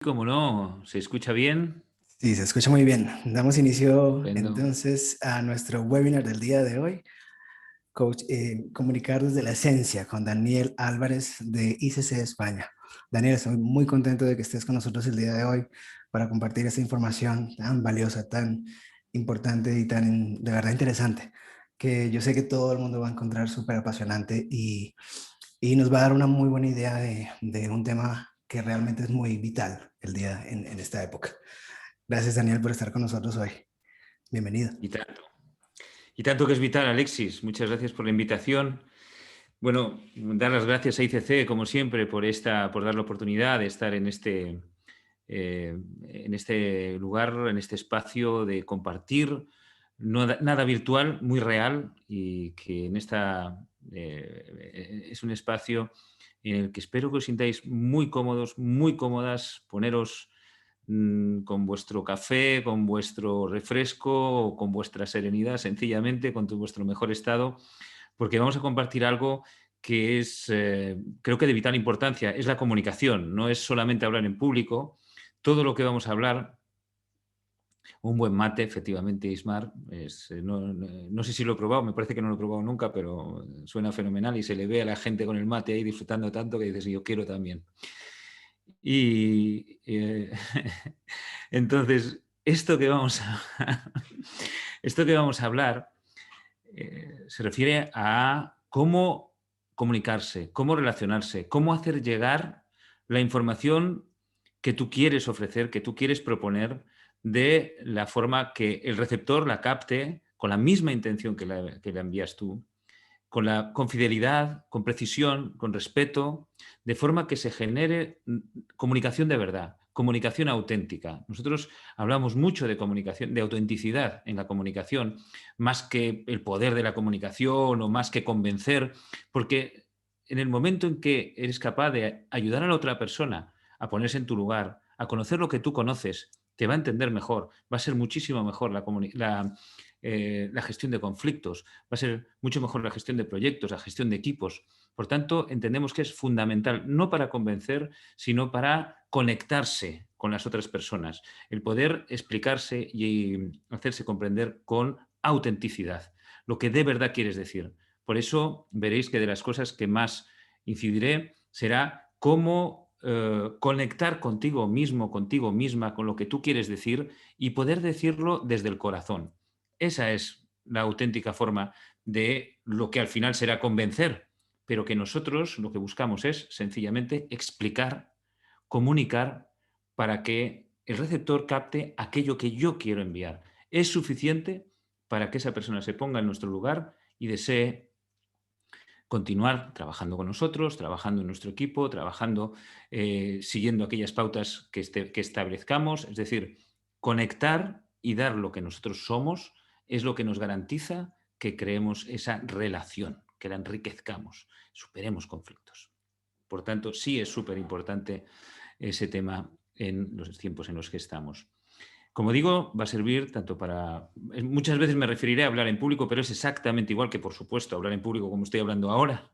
Cómo no, ¿se escucha bien? Sí, se escucha muy bien. Damos inicio Estupendo. entonces a nuestro webinar del día de hoy, Comunicar desde la Esencia, con Daniel Álvarez de ICC España. Daniel, estoy muy contento de que estés con nosotros el día de hoy para compartir esta información tan valiosa, tan importante y tan de verdad interesante, que yo sé que todo el mundo va a encontrar súper apasionante y nos va a dar una muy buena idea de un tema que realmente es muy vital el día en esta época. Gracias, Daniel, por estar con nosotros hoy. Bienvenido. Y tanto. Y tanto que es vital, Alexis. Muchas gracias por la invitación. Bueno, dar las gracias a ICC, como siempre, por dar la oportunidad de estar en este lugar, en este espacio de compartir, nada virtual, muy real, y que es un espacio en el que espero que os sintáis muy cómodos, muy cómodas, poneros con vuestro café, con vuestro refresco o con vuestra serenidad, sencillamente, con vuestro mejor estado, porque vamos a compartir algo que es, creo que de vital importancia, es la comunicación, no es solamente hablar en público. Todo lo que vamos a hablar, un buen mate, efectivamente, Ismar, no sé si lo he probado, me parece que no lo he probado nunca, pero suena fenomenal y se le ve a la gente con el mate ahí disfrutando tanto que dices, yo quiero también. Y entonces, esto que vamos a hablar se refiere a cómo comunicarse, cómo relacionarse, cómo hacer llegar la información que tú quieres ofrecer, que tú quieres proponer, de la forma que el receptor la capte con la misma intención que la envías tú, con fidelidad, con precisión, con respeto, de forma que se genere comunicación de verdad, comunicación auténtica. Nosotros hablamos mucho de comunicación, de autenticidad en la comunicación, más que el poder de la comunicación o más que convencer, porque en el momento en que eres capaz de ayudar a la otra persona a ponerse en tu lugar, a conocer lo que tú conoces, te va a entender mejor, va a ser muchísimo mejor la gestión de conflictos, va a ser mucho mejor la gestión de proyectos, la gestión de equipos. Por tanto, entendemos que es fundamental, no para convencer, sino para conectarse con las otras personas, el poder explicarse y hacerse comprender con autenticidad, lo que de verdad quieres decir. Por eso veréis que de las cosas que más incidiré será cómo conectar contigo mismo, contigo misma, con lo que tú quieres decir y poder decirlo desde el corazón. Esa es la auténtica forma de lo que al final será convencer, pero que nosotros lo que buscamos es sencillamente explicar, comunicar para que el receptor capte aquello que yo quiero enviar. Es suficiente para que esa persona se ponga en nuestro lugar y desee continuar trabajando con nosotros, trabajando en nuestro equipo, trabajando siguiendo aquellas pautas que establezcamos. Es decir, conectar y dar lo que nosotros somos es lo que nos garantiza que creemos esa relación, que la enriquezcamos, superemos conflictos. Por tanto, sí es súper importante ese tema en los tiempos en los que estamos. Como digo, va a servir tanto para... Muchas veces me referiré a hablar en público, pero es exactamente igual que, por supuesto, hablar en público como estoy hablando ahora,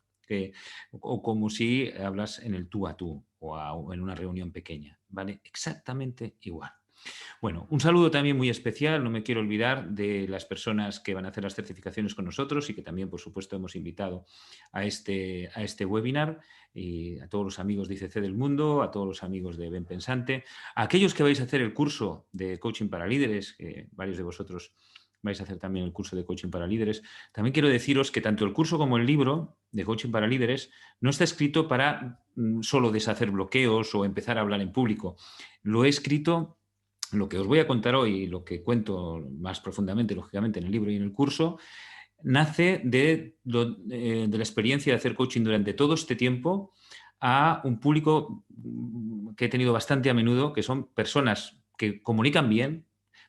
o como si hablas en el tú a tú o en una reunión pequeña, ¿vale? Exactamente igual. Bueno, un saludo también muy especial, no me quiero olvidar de las personas que van a hacer las certificaciones con nosotros y que también, por supuesto, hemos invitado a este webinar, y a todos los amigos de ICC del mundo, a todos los amigos de Ben Pensante, a aquellos que vais a hacer el curso de Coaching para Líderes, que varios de vosotros vais a hacer también el curso de Coaching para Líderes. También quiero deciros que tanto el curso como el libro de Coaching para Líderes no está escrito para solo deshacer bloqueos o empezar a hablar en público. Lo he escrito, lo que os voy a contar hoy, lo que cuento más profundamente, lógicamente, en el libro y en el curso, nace de la experiencia de hacer coaching durante todo este tiempo a un público que he tenido bastante a menudo, que son personas que comunican bien,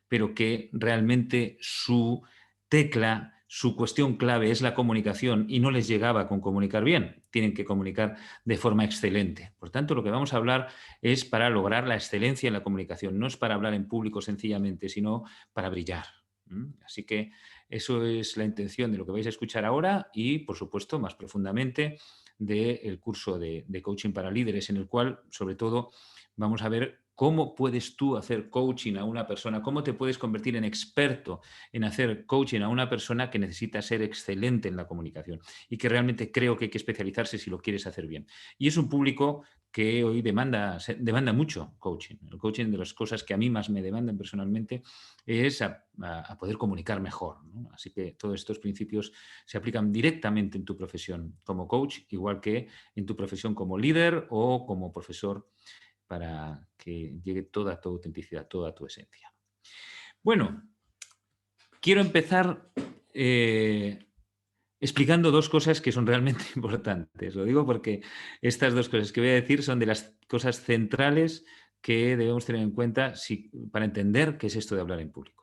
pero que realmente su tecla, su cuestión clave es la comunicación y no les llegaba con comunicar bien. Tienen que comunicar de forma excelente. Por tanto, lo que vamos a hablar es para lograr la excelencia en la comunicación. No es para hablar en público sencillamente, sino para brillar. Así que eso es la intención de lo que vais a escuchar ahora y, por supuesto, más profundamente del curso de coaching para líderes, en el cual, sobre todo, vamos a ver ¿Cómo puedes tú hacer coaching a una persona? ¿Cómo te puedes convertir en experto en hacer coaching a una persona que necesita ser excelente en la comunicación? Y que realmente creo que hay que especializarse si lo quieres hacer bien. Y es un público que hoy demanda mucho coaching. El coaching, de las cosas que a mí más me demandan personalmente, es a poder comunicar mejor, ¿no? Así que todos estos principios se aplican directamente en tu profesión como coach, igual que en tu profesión como líder o como profesor, para que llegue toda tu autenticidad, toda tu esencia. Bueno, quiero empezar explicando dos cosas que son realmente importantes. Lo digo porque estas dos cosas que voy a decir son de las cosas centrales que debemos tener en cuenta para entender qué es esto de hablar en público.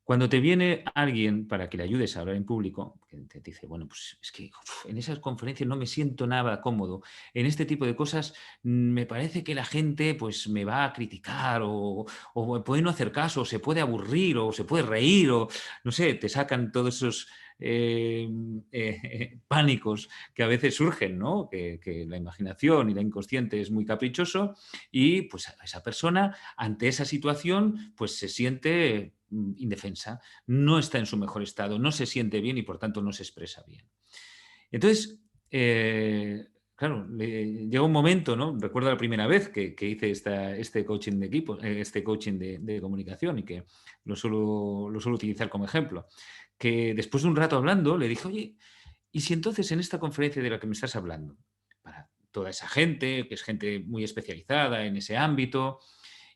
Cuando te viene alguien para que le ayudes a hablar en público, que te dice, bueno, pues es que en esas conferencias no me siento nada cómodo, en este tipo de cosas me parece que la gente pues me va a criticar o puede no hacer caso, o se puede aburrir o se puede reír o no sé, te sacan todos esos pánicos que a veces surgen, ¿no? Que la imaginación y la inconsciente es muy caprichoso y pues esa persona ante esa situación pues se siente indefensa, no está en su mejor estado, no se siente bien y por tanto no se expresa bien. Entonces, claro, llega un momento, ¿no? Recuerdo la primera vez que hice este coaching de equipo, este coaching de comunicación y que lo suelo utilizar como ejemplo, que después de un rato hablando le dije, oye, ¿y si entonces en esta conferencia de la que me estás hablando, para toda esa gente, que es gente muy especializada en ese ámbito,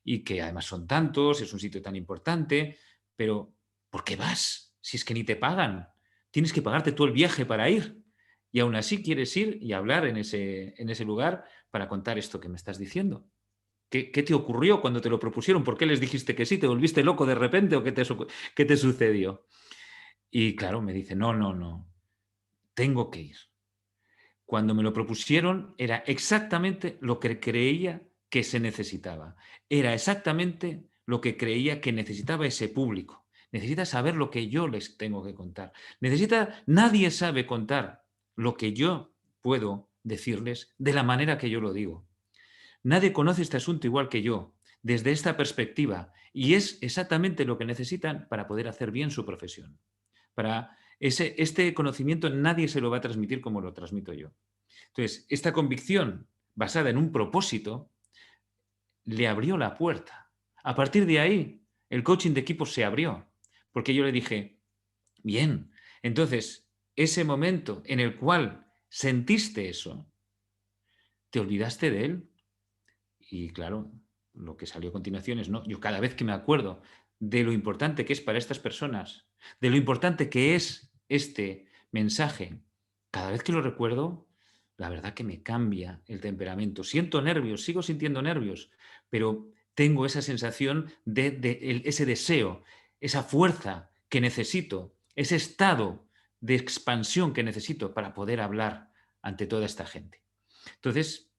y que además son tantos, es un sitio tan importante, pero ¿por qué vas? Si es que ni te pagan. Tienes que pagarte todo el viaje para ir. Y aún así quieres ir y hablar en ese lugar para contar esto que me estás diciendo. ¿Qué te ocurrió cuando te lo propusieron? ¿Por qué les dijiste que sí? ¿Te volviste loco de repente o qué te sucedió? Y claro, me dice, no, no, no, tengo que ir. Cuando me lo propusieron era exactamente lo que creía que se necesitaba. Era exactamente lo que creía que necesitaba ese público. Necesita saber lo que yo les tengo que contar. Nadie sabe contar lo que yo puedo decirles de la manera que yo lo digo. Nadie conoce este asunto igual que yo, desde esta perspectiva, y es exactamente lo que necesitan para poder hacer bien su profesión. Este conocimiento nadie se lo va a transmitir como lo transmito yo. Entonces, esta convicción basada en un propósito le abrió la puerta. A partir de ahí, el coaching de equipo se abrió, porque yo le dije, bien, entonces, ese momento en el cual sentiste eso, ¿te olvidaste de él? Y claro, lo que salió a continuación es, no, yo cada vez que me acuerdo de lo importante que es para estas personas, de lo importante que es este mensaje, cada vez que lo recuerdo, la verdad que me cambia el temperamento. Siento nervios, sigo sintiendo nervios, pero tengo esa sensación de ese deseo, esa fuerza que necesito, ese estado de expansión que necesito para poder hablar ante toda esta gente. Entonces,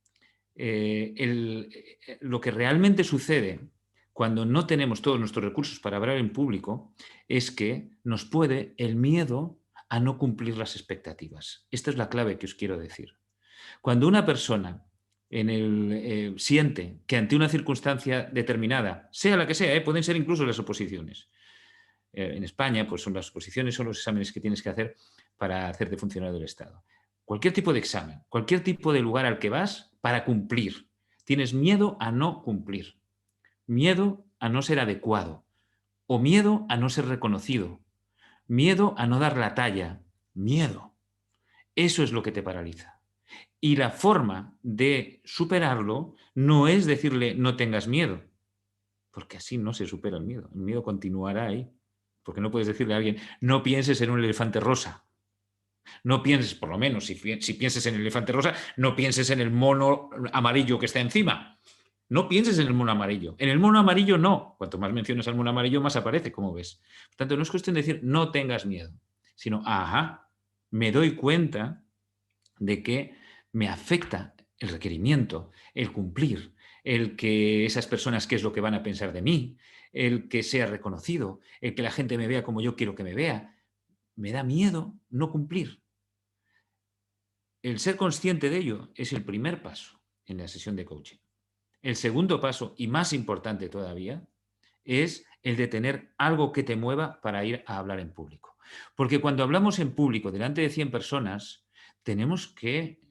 lo que realmente sucede cuando no tenemos todos nuestros recursos para hablar en público es que nos puede el miedo a no cumplir las expectativas. Esta es la clave que os quiero decir. Cuando una persona siente que ante una circunstancia determinada, sea la que sea, pueden ser incluso las oposiciones. En España, pues las oposiciones son los exámenes que tienes que hacer para hacerte funcionario del Estado. Cualquier tipo de examen, cualquier tipo de lugar al que vas para cumplir. Tienes miedo a no cumplir, miedo a no ser adecuado o miedo a no ser reconocido, miedo a no dar la talla, miedo. Eso es lo que te paraliza. Y la forma de superarlo no es decirle no tengas miedo, porque así no se supera el miedo continuará ahí. Porque no puedes decirle a alguien, no pienses en un elefante rosa. No pienses, por lo menos, si pienses en el elefante rosa, no pienses en el mono amarillo que está encima. No pienses en el mono amarillo. En el mono amarillo no. Cuanto más mencionas al mono amarillo, más aparece, como ves. Por tanto, no es cuestión de decir no tengas miedo, sino, ajá, me doy cuenta de que me afecta el requerimiento, el cumplir, el que esas personas qué es lo que van a pensar de mí, el que sea reconocido, el que la gente me vea como yo quiero que me vea. Me da miedo no cumplir. El ser consciente de ello es el primer paso en la sesión de coaching. el segundo paso, y más importante todavía, es el de tener algo que te mueva para ir a hablar en público. Porque cuando hablamos en público delante de 100 personas, tenemos que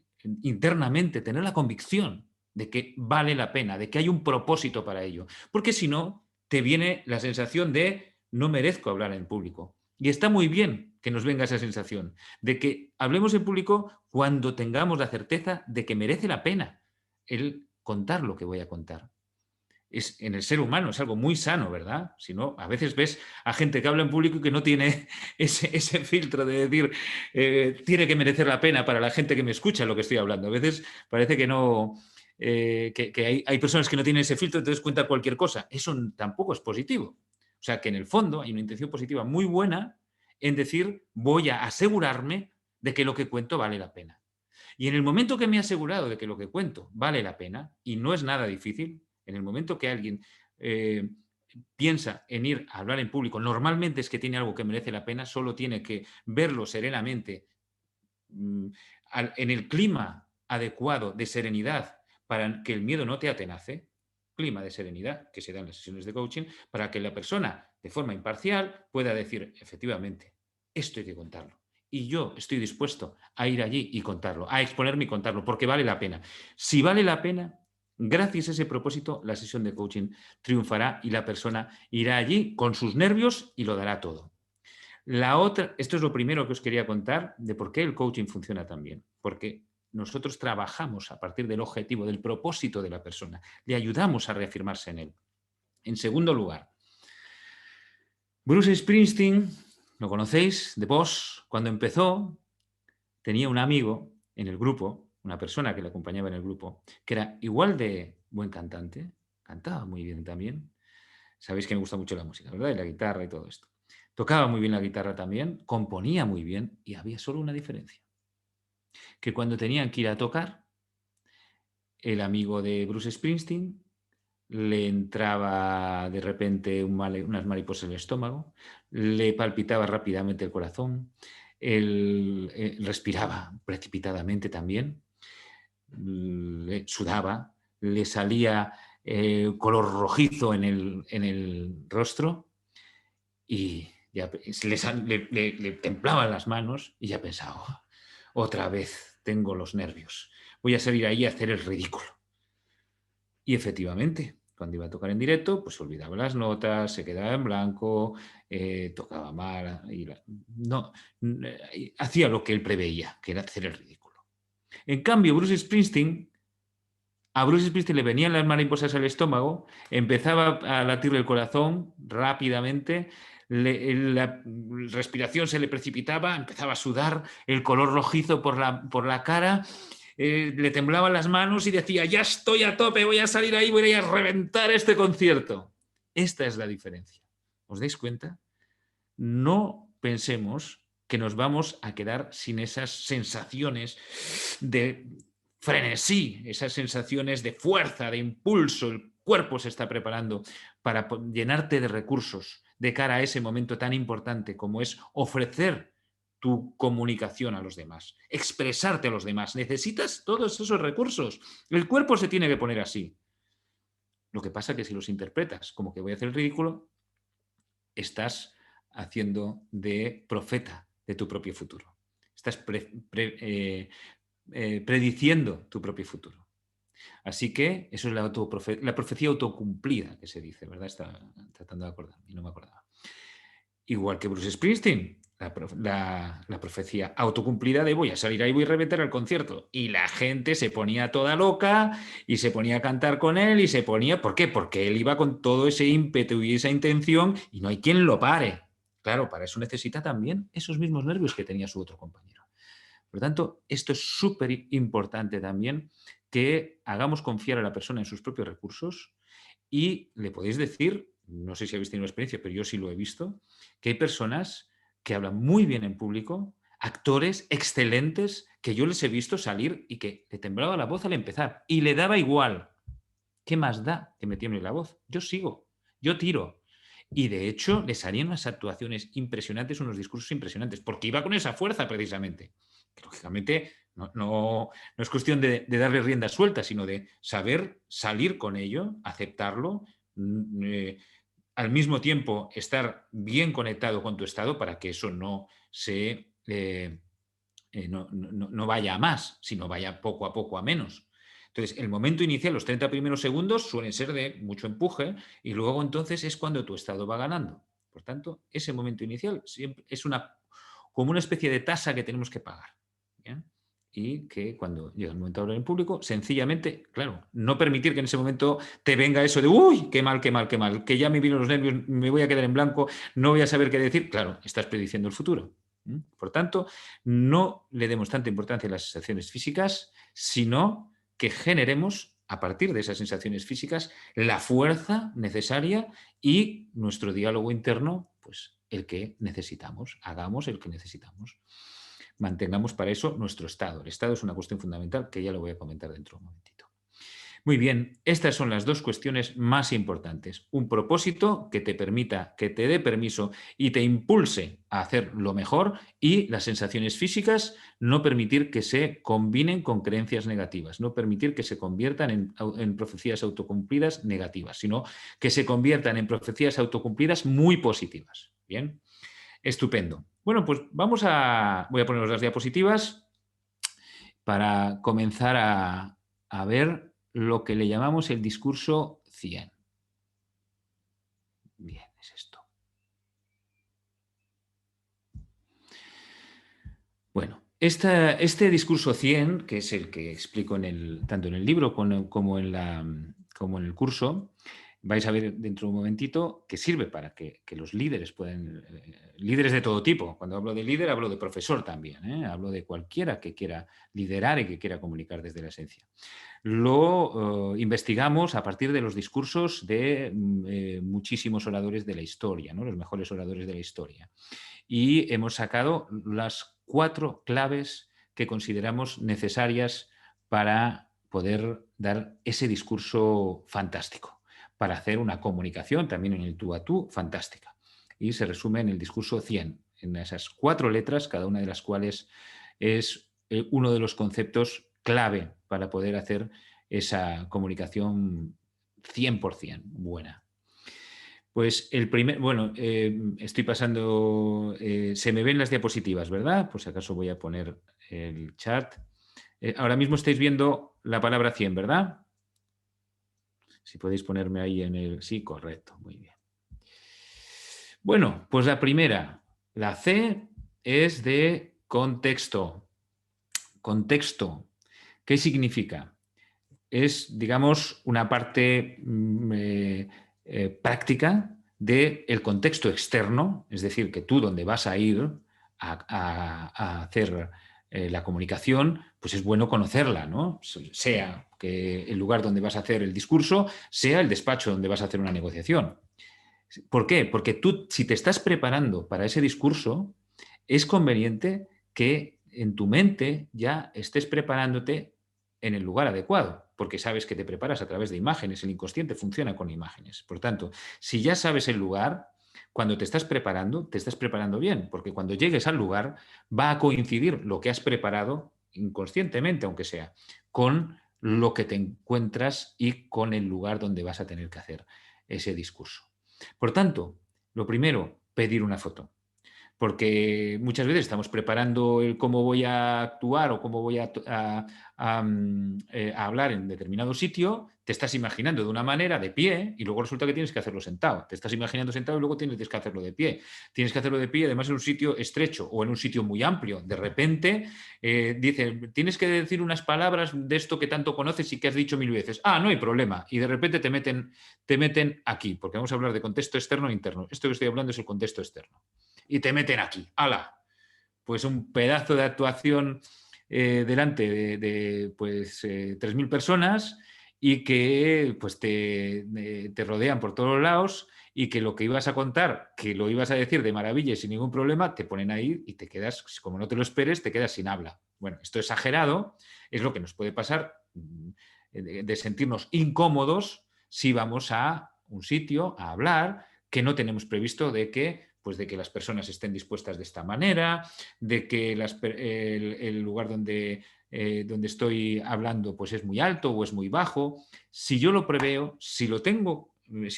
internamente tener la convicción de que vale la pena, de que hay un propósito para ello. Porque si no, te viene la sensación de no merezco hablar en público. Y está muy bien que nos venga esa sensación de que hablemos en público cuando tengamos la certeza de que merece la pena el contar lo que voy a contar. Es, en el ser humano es algo muy sano, ¿verdad? Si no, a veces ves a gente que habla en público y que no tiene ese filtro de decir tiene que merecer la pena para la gente que me escucha lo que estoy hablando. A veces parece que no, que hay personas que no tienen ese filtro, entonces cuentan cualquier cosa. Eso tampoco es positivo. O sea, que en el fondo hay una intención positiva muy buena en decir voy a asegurarme de que lo que cuento vale la pena. Y en el momento que me he asegurado de que lo que cuento vale la pena, y no es nada difícil, en el momento que alguien piensa en ir a hablar en público, normalmente es que tiene algo que merece la pena, solo tiene que verlo serenamente, en el clima adecuado de serenidad para que el miedo no te atenace, clima de serenidad que se da en las sesiones de coaching, para que la persona de forma imparcial pueda decir, efectivamente, esto hay que contarlo. Y yo estoy dispuesto a ir allí y contarlo, a exponerme y contarlo, porque vale la pena. Si vale la pena, gracias a ese propósito, la sesión de coaching triunfará y la persona irá allí con sus nervios y lo dará todo. La otra, esto es lo primero que os quería contar de por qué el coaching funciona tan bien. Porque nosotros trabajamos a partir del objetivo, del propósito de la persona. Le ayudamos a reafirmarse en él. En segundo lugar, Bruce Springsteen, ¿lo conocéis? The Boss, cuando empezó, tenía un amigo en el grupo, una persona que le acompañaba en el grupo, que era igual de buen cantante, cantaba muy bien también. Sabéis que me gusta mucho la música, ¿verdad? Y la guitarra y todo esto. Tocaba muy bien la guitarra también, componía muy bien y había solo una diferencia. Que cuando tenían que ir a tocar, el amigo de Bruce Springsteen le entraba de repente unas mariposas en el estómago, le palpitaba rápidamente el corazón, él respiraba precipitadamente también, le sudaba, le salía color rojizo en el rostro y ya le temblaban las manos y ya pensaba, "Oh, otra vez tengo los nervios, voy a salir ahí a hacer el ridículo". Y efectivamente, cuando iba a tocar en directo, pues se olvidaba las notas, se quedaba en blanco, tocaba mal, no, hacía lo que él preveía, que era hacer el ridículo. En cambio, a Bruce Springsteen le venían las mariposas al estómago, empezaba a latirle el corazón rápidamente, la respiración se le precipitaba, empezaba a sudar, el color rojizo por la cara, le temblaban las manos y decía, ya estoy a tope, voy a salir ahí, voy a ir a reventar este concierto. Esta es la diferencia. ¿Os dais cuenta? No pensemos que nos vamos a quedar sin esas sensaciones de frenesí, esas sensaciones de fuerza, de impulso. El cuerpo se está preparando para llenarte de recursos de cara a ese momento tan importante como es ofrecer tu comunicación a los demás, expresarte a los demás. Necesitas todos esos recursos. El cuerpo se tiene que poner así. Lo que pasa es que si los interpretas como que voy a hacer el ridículo, estás haciendo de profeta de tu propio futuro. Estás prediciendo tu propio futuro. Así que eso es la profecía autocumplida que se dice, ¿verdad? Estaba tratando de acordarme y no me acordaba. Igual que Bruce Springsteen, la profecía autocumplida de voy a salir ahí, voy a reventar el concierto. Y la gente se ponía toda loca y se ponía a cantar con él y se ponía... ¿Por qué? Porque él iba con todo ese ímpetu y esa intención y no hay quien lo pare. Claro, para eso necesita también esos mismos nervios que tenía su otro compañero. Por lo tanto, esto es súper importante también, que hagamos confiar a la persona en sus propios recursos y le podéis decir, no sé si habéis tenido experiencia, pero yo sí lo he visto, que hay personas que hablan muy bien en público, actores excelentes que yo les he visto salir y que le temblaba la voz al empezar y le daba igual. ¿Qué más da que me tiemble la voz? Yo sigo, yo tiro. Y de hecho le salían unas actuaciones impresionantes, unos discursos impresionantes, porque iba con esa fuerza precisamente. Que, lógicamente, no es cuestión de darle rienda suelta, sino de saber salir con ello, aceptarlo, al mismo tiempo estar bien conectado con tu estado para que eso no no vaya a más, sino vaya poco a poco a menos. Entonces, el momento inicial, los 30 primeros segundos, suelen ser de mucho empuje y luego entonces es cuando tu estado va ganando. Por tanto, ese momento inicial siempre es como una especie de tasa que tenemos que pagar. ¿Bien? Y que cuando llega el momento de hablar en público, sencillamente, claro, no permitir que en ese momento te venga eso de uy, qué mal, qué mal, qué mal, que ya me vino los nervios, me voy a quedar en blanco, no voy a saber qué decir. Claro, estás prediciendo el futuro. Por tanto, no le demos tanta importancia a las sensaciones físicas, sino que generemos, a partir de esas sensaciones físicas, la fuerza necesaria y nuestro diálogo interno, pues el que necesitamos, hagamos el que necesitamos. Mantengamos para eso nuestro estado. El estado es una cuestión fundamental que ya lo voy a comentar dentro de un momentito. Muy bien, estas son las dos cuestiones más importantes. Un propósito que te permita, que te dé permiso y te impulse a hacer lo mejor, y las sensaciones físicas, no permitir que se combinen con creencias negativas, no permitir que se conviertan en profecías autocumplidas negativas, sino que se conviertan en profecías autocumplidas muy positivas. Bien, estupendo. Bueno, pues voy a poner las diapositivas para comenzar a ver lo que le llamamos el discurso 100. Bien, es esto. Bueno, este discurso 100, que es el que explico tanto en el libro como en el curso, vais a ver dentro de un momentito, que sirve para que los líderes puedan, líderes de todo tipo. Cuando hablo de líder, hablo de profesor también, hablo de cualquiera que quiera liderar y que quiera comunicar desde la esencia. Lo investigamos a partir de los discursos de muchísimos oradores de la historia, ¿no? Los mejores oradores de la historia. Y hemos sacado las 4 claves que consideramos necesarias para poder dar ese discurso fantástico, para hacer una comunicación también en el tú a tú fantástica. Y se resume en el discurso 100, en esas 4 letras, cada una de las cuales es uno de los conceptos clave para poder hacer esa comunicación 100% buena. Pues el primer, bueno, estoy pasando, se me ven las diapositivas, ¿verdad? Por si acaso voy a poner el chat. Ahora mismo estáis viendo la palabra 100, ¿verdad? Si podéis ponerme ahí en el... Sí, correcto, muy bien. Bueno, pues la primera, la C, es de contexto. Contexto, ¿qué significa? Es, digamos, una parte práctica del contexto externo, es decir, que tú donde vas a ir a hacer la comunicación, pues es bueno conocerla, ¿no? Sea que el lugar donde vas a hacer el discurso, sea el despacho donde vas a hacer una negociación. ¿Por qué? Porque tú, si te estás preparando para ese discurso, es conveniente que en tu mente ya estés preparándote en el lugar adecuado, porque sabes que te preparas a través de imágenes, el inconsciente funciona con imágenes. Por tanto, si ya sabes el lugar, cuando te estás preparando bien, porque cuando llegues al lugar va a coincidir lo que has preparado, inconscientemente aunque sea, con lo que te encuentras y con el lugar donde vas a tener que hacer ese discurso. Por tanto, lo primero, pedir una foto. Porque muchas veces estamos preparando el cómo voy a actuar o cómo voy a hablar en determinado sitio, te estás imaginando de una manera de pie y luego resulta que tienes que hacerlo sentado. Te estás imaginando sentado y luego tienes que hacerlo de pie. Tienes que hacerlo de pie, además en un sitio estrecho o en un sitio muy amplio. De repente dicen, tienes que decir unas palabras de esto que tanto conoces y que has dicho 1000 veces. Ah, no hay problema. Y de repente te meten aquí, porque vamos a hablar de contexto externo e interno. Esto que estoy hablando es el contexto externo. Y te meten aquí. ¡Hala! Pues un pedazo de actuación delante de pues, 3.000 personas y que pues, te rodean por todos lados y que lo que ibas a contar, que lo ibas a decir de maravilla y sin ningún problema, te ponen ahí y te quedas, como no te lo esperes, te quedas sin habla. Bueno, esto exagerado es lo que nos puede pasar de sentirnos incómodos si vamos a un sitio a hablar que no tenemos previsto de que Pues de que las personas estén dispuestas de esta manera, de que el lugar donde estoy hablando pues es muy alto o es muy bajo. Si yo lo preveo, si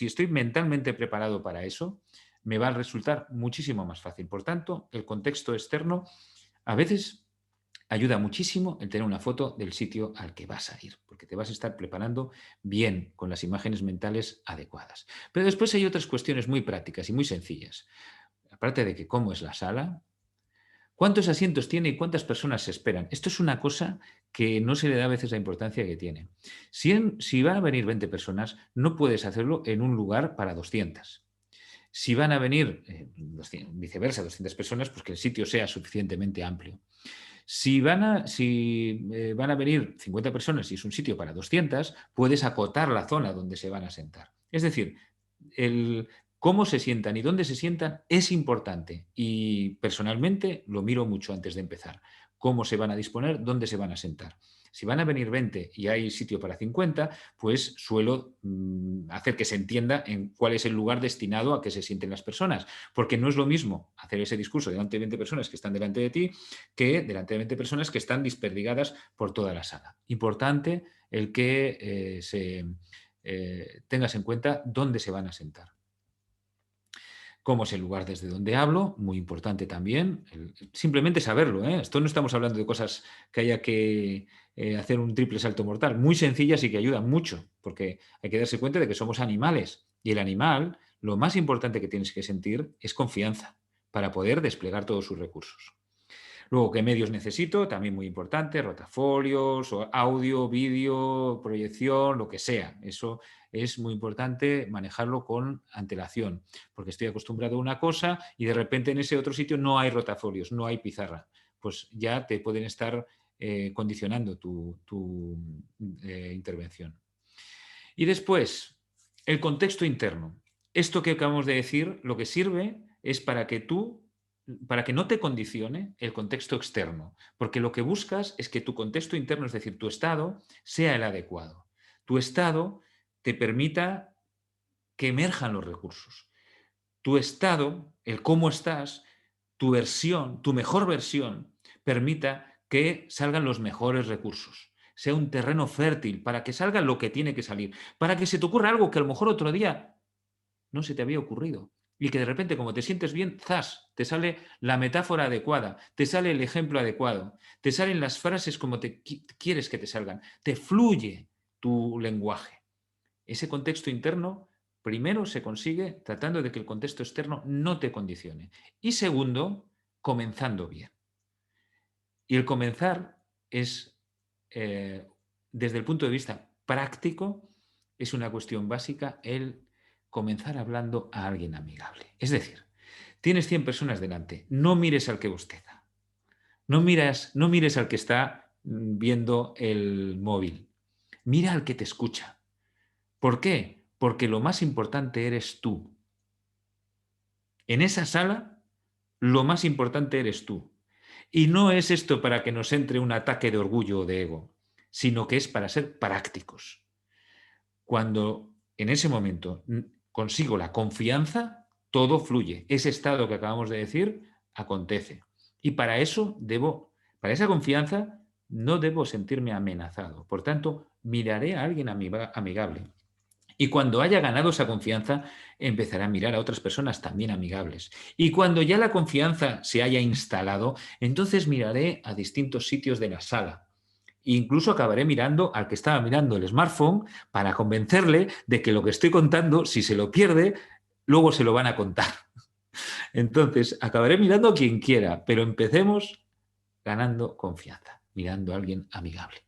estoy mentalmente preparado para eso, me va a resultar muchísimo más fácil. Por tanto, el contexto externo a veces ayuda muchísimo el tener una foto del sitio al que vas a ir, porque te vas a estar preparando bien con las imágenes mentales adecuadas. Pero después hay otras cuestiones muy prácticas y muy sencillas. Aparte de que cómo es la sala, cuántos asientos tiene y cuántas personas se esperan. Esto es una cosa que no se le da a veces la importancia que tiene. Si van a venir 20 personas, no puedes hacerlo en un lugar para 200. Si van a venir, viceversa, 200 personas, pues que el sitio sea suficientemente amplio. Si van a venir 50 personas y es un sitio para 200, puedes acotar la zona donde se van a sentar. Es decir, cómo se sientan y dónde se sientan es importante y personalmente lo miro mucho antes de empezar. Cómo se van a disponer, dónde se van a sentar. Si van a venir 20 y hay sitio para 50, pues suelo hacer que se entienda en cuál es el lugar destinado a que se sienten las personas. Porque no es lo mismo hacer ese discurso delante de 20 personas que están delante de ti que delante de 20 personas que están desperdigadas por toda la sala. Importante el que tengas en cuenta dónde se van a sentar. Cómo es el lugar desde donde hablo, muy importante también. Simplemente saberlo, ¿eh? Esto no estamos hablando de cosas que haya que hacer un triple salto mortal. Muy sencillas y que ayudan mucho, porque hay que darse cuenta de que somos animales. Y el animal, lo más importante que tienes que sentir es confianza para poder desplegar todos sus recursos. Luego, ¿qué medios necesito? También muy importante, rotafolios, o audio, vídeo, proyección, lo que sea. Eso es muy importante manejarlo con antelación, porque estoy acostumbrado a una cosa y de repente en ese otro sitio no hay rotafolios, no hay pizarra. Pues ya te pueden estar condicionando tu intervención. Y después, el contexto interno. Esto que acabamos de decir, lo que sirve es para que no te condicione el contexto externo, porque lo que buscas es que tu contexto interno, es decir, tu estado, sea el adecuado. Tu estado te permita que emerjan los recursos. Tu estado, el cómo estás, tu versión, tu mejor versión, permita que salgan los mejores recursos. Sea un terreno fértil para que salga lo que tiene que salir, para que se te ocurra algo que a lo mejor otro día no se te había ocurrido. Y que de repente, como te sientes bien, ¡zas!, te sale la metáfora adecuada, te sale el ejemplo adecuado, te salen las frases como quieres que te salgan, te fluye tu lenguaje. Ese contexto interno, primero, se consigue tratando de que el contexto externo no te condicione. Y segundo, comenzando bien. Y el comenzar es, desde el punto de vista práctico, es una cuestión básica el comenzar hablando a alguien amigable. Es decir, tienes 100 personas delante, no mires al que bosteza, no mires al que está viendo el móvil, mira al que te escucha. ¿Por qué? Porque lo más importante eres tú. En esa sala, lo más importante eres tú. Y no es esto para que nos entre un ataque de orgullo o de ego, sino que es para ser prácticos. Cuando en ese momento consigo la confianza, todo fluye. Ese estado que acabamos de decir acontece. Y para esa confianza, no debo sentirme amenazado. Por tanto, miraré a alguien amigable. Y cuando haya ganado esa confianza, empezaré a mirar a otras personas también amigables. Y cuando ya la confianza se haya instalado, entonces miraré a distintos sitios de la sala. Incluso acabaré mirando al que estaba mirando el smartphone para convencerle de que lo que estoy contando, si se lo pierde, luego se lo van a contar. Entonces, acabaré mirando a quien quiera, pero empecemos ganando confianza, mirando a alguien amigable.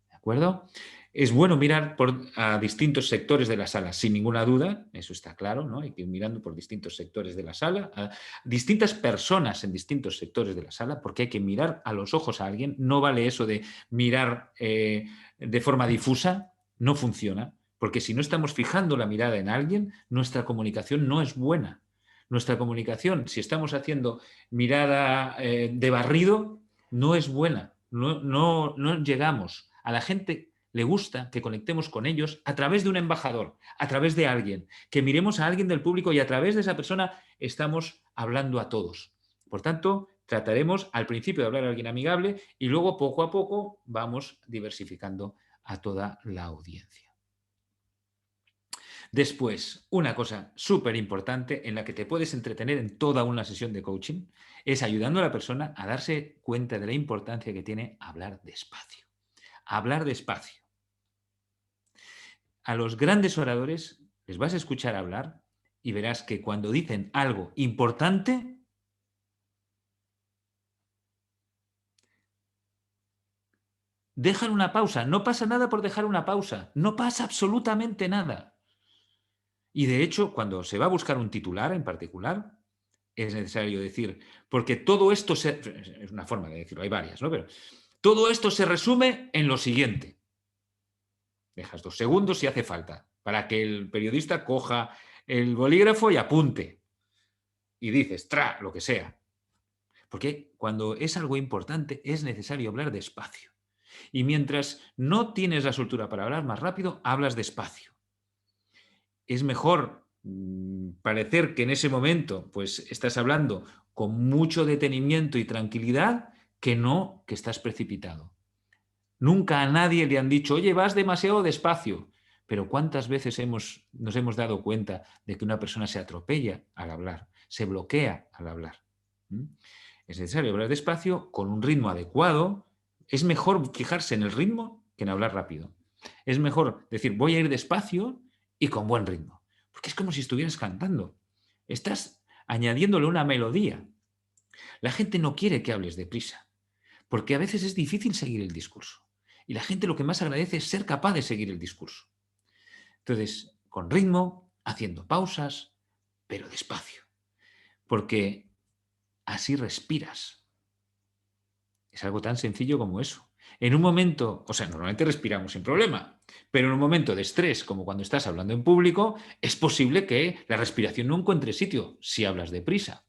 ¿De acuerdo? Es bueno mirar a distintos sectores de la sala, sin ninguna duda, eso está claro, ¿no? Hay que ir mirando por distintos sectores de la sala, a distintas personas en distintos sectores de la sala, porque hay que mirar a los ojos a alguien. No vale eso de mirar de forma difusa, no funciona, porque si no estamos fijando la mirada en alguien, nuestra comunicación no es buena. Nuestra comunicación, si estamos haciendo mirada de barrido, no es buena, no llegamos. A la gente le gusta que conectemos con ellos a través de un embajador, a través de alguien, que miremos a alguien del público y a través de esa persona estamos hablando a todos. Por tanto, trataremos al principio de hablar a alguien amigable y luego poco a poco vamos diversificando a toda la audiencia. Después, una cosa súper importante en la que te puedes entretener en toda una sesión de coaching es ayudando a la persona a darse cuenta de la importancia que tiene hablar despacio. Hablar despacio. A los grandes oradores les vas a escuchar hablar y verás que cuando dicen algo importante, dejan una pausa. No pasa nada por dejar una pausa. No pasa absolutamente nada. Y de hecho, cuando se va a buscar un titular en particular, es necesario decir, porque todo esto es una forma de decirlo, hay varias, ¿no? Pero todo esto se resume en lo siguiente. Dejas 2 segundos si hace falta, para que el periodista coja el bolígrafo y apunte. Y dices, lo que sea. Porque cuando es algo importante es necesario hablar despacio. Y mientras no tienes la soltura para hablar más rápido, hablas despacio. Es mejor parecer que en ese momento pues estás hablando con mucho detenimiento y tranquilidad que no que estás precipitado. Nunca a nadie le han dicho, oye, vas demasiado despacio. Pero ¿cuántas veces nos hemos dado cuenta de que una persona se atropella al hablar, se bloquea al hablar? Es necesario hablar despacio, con un ritmo adecuado. Es mejor fijarse en el ritmo que en hablar rápido. Es mejor decir, voy a ir despacio y con buen ritmo. Porque es como si estuvieras cantando. Estás añadiéndole una melodía. La gente no quiere que hables deprisa, porque a veces es difícil seguir el discurso. Y la gente lo que más agradece es ser capaz de seguir el discurso. Entonces, con ritmo, haciendo pausas, pero despacio. Porque así respiras. Es algo tan sencillo como eso. En un momento, o sea, normalmente respiramos sin problema, pero en un momento de estrés, como cuando estás hablando en público, es posible que la respiración no encuentre sitio si hablas deprisa.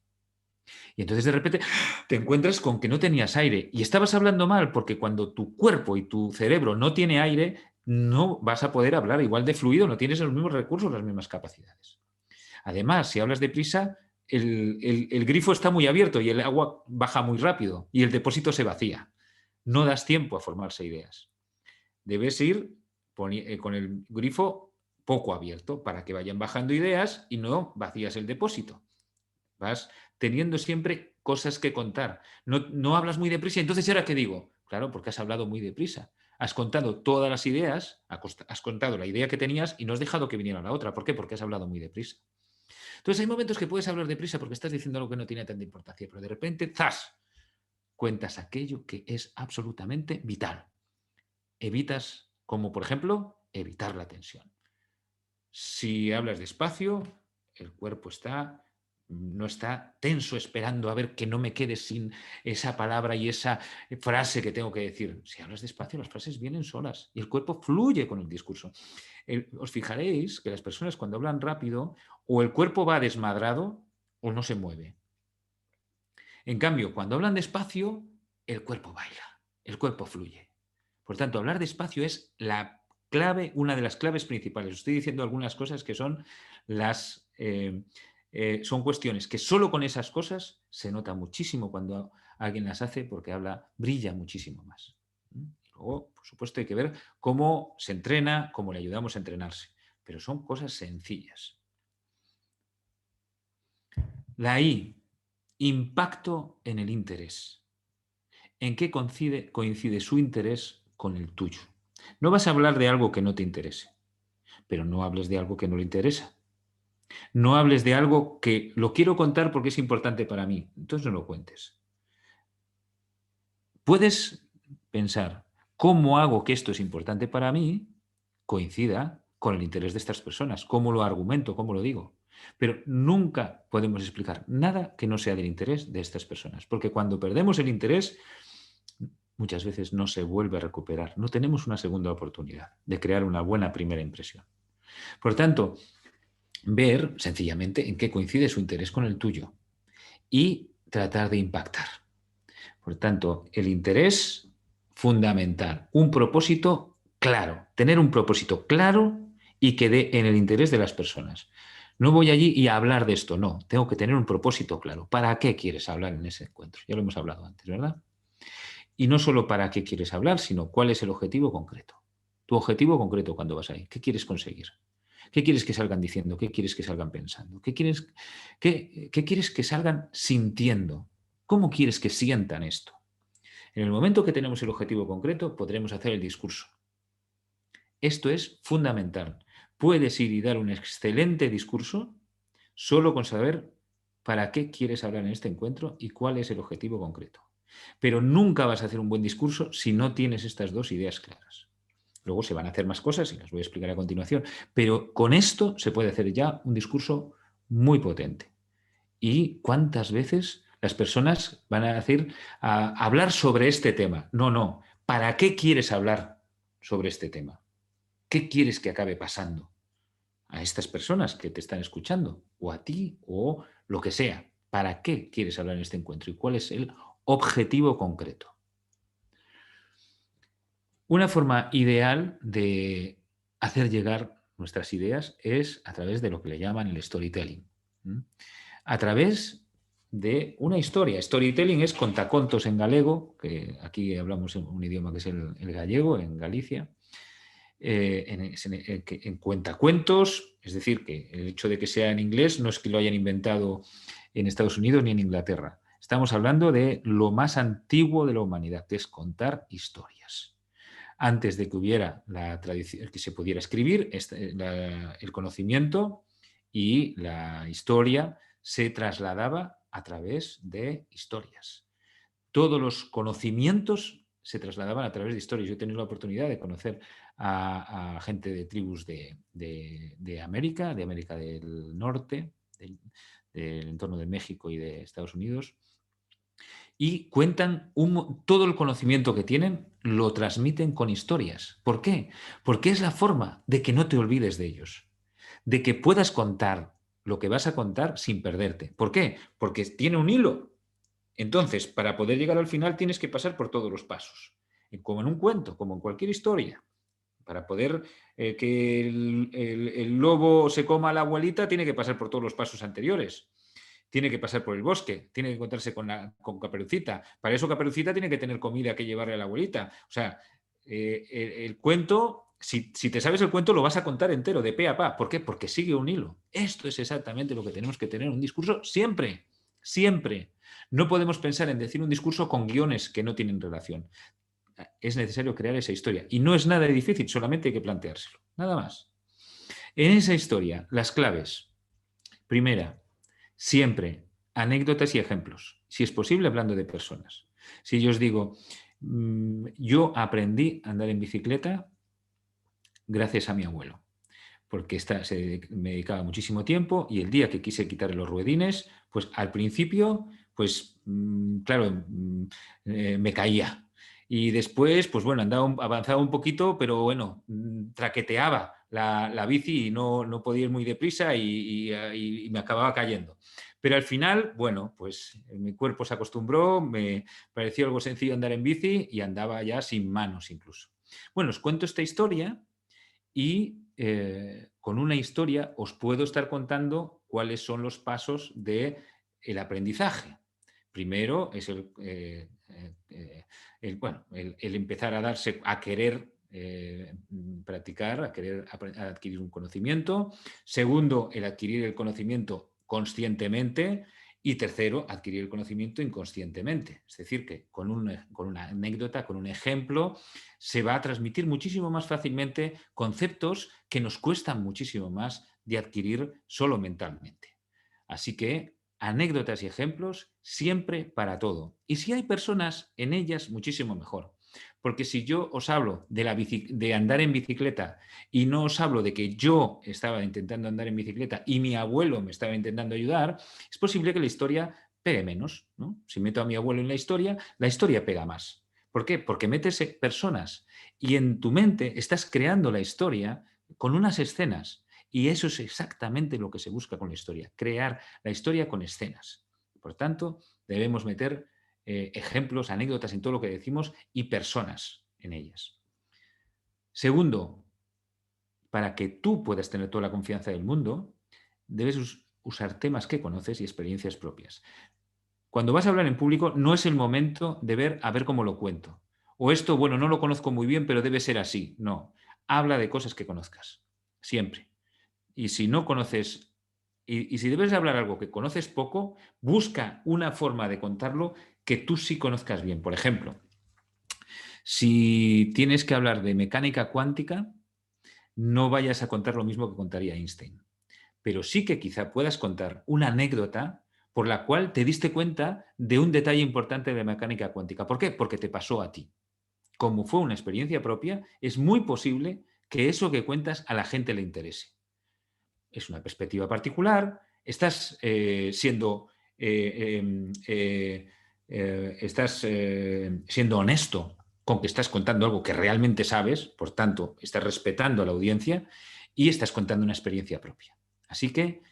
Y entonces de repente te encuentras con que no tenías aire y estabas hablando mal porque cuando tu cuerpo y tu cerebro no tiene aire, no vas a poder hablar igual de fluido, no tienes los mismos recursos, las mismas capacidades. Además, si hablas deprisa, el grifo está muy abierto y el agua baja muy rápido y el depósito se vacía. No das tiempo a formarse ideas. Debes ir con el grifo poco abierto para que vayan bajando ideas y no vacías el depósito. Vas teniendo siempre cosas que contar. No hablas muy deprisa. Entonces, ¿y ahora qué digo? Claro, porque has hablado muy deprisa. Has contado todas las ideas, has contado la idea que tenías y no has dejado que viniera la otra. ¿Por qué? Porque has hablado muy deprisa. Entonces, hay momentos que puedes hablar deprisa porque estás diciendo algo que no tiene tanta importancia, pero de repente, ¡zas!, cuentas aquello que es absolutamente vital. Evitas, como por ejemplo, evitar la tensión. Si hablas despacio, el cuerpo no está tenso esperando a ver que no me quede sin esa palabra y esa frase que tengo que decir. Si hablas despacio, las frases vienen solas y el cuerpo fluye con el discurso. Os fijaréis que las personas cuando hablan rápido o el cuerpo va desmadrado o no se mueve. En cambio, cuando hablan despacio, el cuerpo baila, el cuerpo fluye. Por tanto, hablar despacio es la clave, una de las claves principales. Os estoy diciendo algunas cosas que son son cuestiones que solo con esas cosas se nota muchísimo cuando alguien las hace porque brilla muchísimo más. Y luego, por supuesto, hay que ver cómo se entrena, cómo le ayudamos a entrenarse. Pero son cosas sencillas. La I, impacto en el interés. ¿En qué coincide su interés con el tuyo? No vas a hablar de algo que no te interese, pero no hables de algo que no le interesa. No hables de algo que lo quiero contar porque es importante para mí. Entonces no lo cuentes. Puedes pensar, ¿cómo hago que esto es importante para mí coincida con el interés de estas personas? ¿Cómo lo argumento? ¿Cómo lo digo? Pero nunca podemos explicar nada que no sea del interés de estas personas, porque cuando perdemos el interés, muchas veces no se vuelve a recuperar. No tenemos una segunda oportunidad de crear una buena primera impresión. Por tanto, ver sencillamente en qué coincide su interés con el tuyo y tratar de impactar. Por tanto, el interés fundamental, un propósito claro, tener un propósito claro y que dé en el interés de las personas. No voy allí y a hablar de esto, no, tengo que tener un propósito claro. ¿Para qué quieres hablar en ese encuentro? Ya lo hemos hablado antes, ¿verdad? Y no solo para qué quieres hablar, sino cuál es el objetivo concreto. Tu objetivo concreto cuando vas ahí. ¿Qué quieres conseguir? ¿Qué quieres que salgan diciendo? ¿Qué quieres que salgan pensando? ¿Qué quieres que salgan sintiendo? ¿Cómo quieres que sientan esto? En el momento que tenemos el objetivo concreto, podremos hacer el discurso. Esto es fundamental. Puedes ir y dar un excelente discurso solo con saber para qué quieres hablar en este encuentro y cuál es el objetivo concreto. Pero nunca vas a hacer un buen discurso si no tienes estas dos ideas claras. Luego se van a hacer más cosas y las voy a explicar a continuación, pero con esto se puede hacer ya un discurso muy potente. ¿Y cuántas veces las personas van a decir a hablar sobre este tema? No, no. ¿Para qué quieres hablar sobre este tema? ¿Qué quieres que acabe pasando a estas personas que te están escuchando? O a ti, o lo que sea. ¿Para qué quieres hablar en este encuentro? ¿Y cuál es el objetivo concreto? Una forma ideal de hacer llegar nuestras ideas es a través de lo que le llaman el storytelling. ¿Mm? A través de una historia. Storytelling es contacontos en galego, que aquí hablamos en un idioma que es el gallego, en Galicia. En cuentacuentos, es decir, que el hecho de que sea en inglés no es que lo hayan inventado en Estados Unidos ni en Inglaterra. Estamos hablando de lo más antiguo de la humanidad, que es contar historias. Antes de que hubiera la tradición, que se pudiera escribir, el conocimiento y la historia se trasladaba a través de historias. Todos los conocimientos se trasladaban a través de historias. Yo he tenido la oportunidad de conocer a gente de tribus de América del Norte, del entorno de México y de Estados Unidos, y cuentan todo el conocimiento que tienen, lo transmiten con historias. ¿Por qué? Porque es la forma de que no te olvides de ellos, de que puedas contar lo que vas a contar sin perderte. ¿Por qué? Porque tiene un hilo. Entonces, para poder llegar al final tienes que pasar por todos los pasos. Como en un cuento, como en cualquier historia. Para poder que el lobo se coma a la abuelita, tiene que pasar por todos los pasos anteriores. Tiene que pasar por el bosque, tiene que encontrarse con Caperucita. Para eso Caperucita tiene que tener comida que llevarle a la abuelita. O sea, el cuento, si te sabes el cuento, lo vas a contar entero, de pe a pa. ¿Por qué? Porque sigue un hilo. Esto es exactamente lo que tenemos que tener en un discurso siempre, siempre. No podemos pensar en decir un discurso con guiones que no tienen relación. Es necesario crear esa historia. Y no es nada difícil, solamente hay que planteárselo. Nada más. En esa historia, las claves. Primera, siempre anécdotas y ejemplos. Si es posible, hablando de personas. Si yo os digo, yo aprendí a andar en bicicleta gracias a mi abuelo, porque me dedicaba muchísimo tiempo y el día que quise quitarle los ruedines, pues al principio, pues claro, me caía. Y después, pues bueno, avanzaba un poquito, pero bueno, traqueteaba la bici y no podía ir muy deprisa y me acababa cayendo. Pero al final, bueno, pues mi cuerpo se acostumbró, me pareció algo sencillo andar en bici y andaba ya sin manos incluso. Bueno, os cuento esta historia y con una historia os puedo estar contando cuáles son los pasos del aprendizaje. Primero es el empezar a darse, a querer practicar, a querer adquirir un conocimiento. Segundo, el adquirir el conocimiento conscientemente. Y tercero, adquirir el conocimiento inconscientemente. Es decir, que con una anécdota, con un ejemplo, se va a transmitir muchísimo más fácilmente conceptos que nos cuestan muchísimo más de adquirir solo mentalmente. Así que anécdotas y ejemplos siempre para todo. Y si hay personas en ellas, muchísimo mejor. Porque si yo os hablo de andar en bicicleta y no os hablo de que yo estaba intentando andar en bicicleta y mi abuelo me estaba intentando ayudar, es posible que la historia pegue menos, ¿no? Si meto a mi abuelo en la historia pega más. ¿Por qué? Porque metes personas y en tu mente estás creando la historia con unas escenas. Y eso es exactamente lo que se busca con la historia, crear la historia con escenas. Por tanto, debemos meter ejemplos, anécdotas en todo lo que decimos y personas en ellas. Segundo, para que tú puedas tener toda la confianza del mundo, debes usar temas que conoces y experiencias propias. Cuando vas a hablar en público, no es el momento de ver a ver cómo lo cuento. O esto, bueno, no lo conozco muy bien, pero debe ser así. No, habla de cosas que conozcas, siempre. Y si no conoces, y si debes de hablar algo que conoces poco, busca una forma de contarlo que tú sí conozcas bien. Por ejemplo, si tienes que hablar de mecánica cuántica, no vayas a contar lo mismo que contaría Einstein. Pero sí que quizá puedas contar una anécdota por la cual te diste cuenta de un detalle importante de mecánica cuántica. ¿Por qué? Porque te pasó a ti. Como fue una experiencia propia, es muy posible que eso que cuentas a la gente le interese. Es una perspectiva particular, estás siendo honesto con que estás contando algo que realmente sabes, por tanto, estás respetando a la audiencia y estás contando una experiencia propia. Así que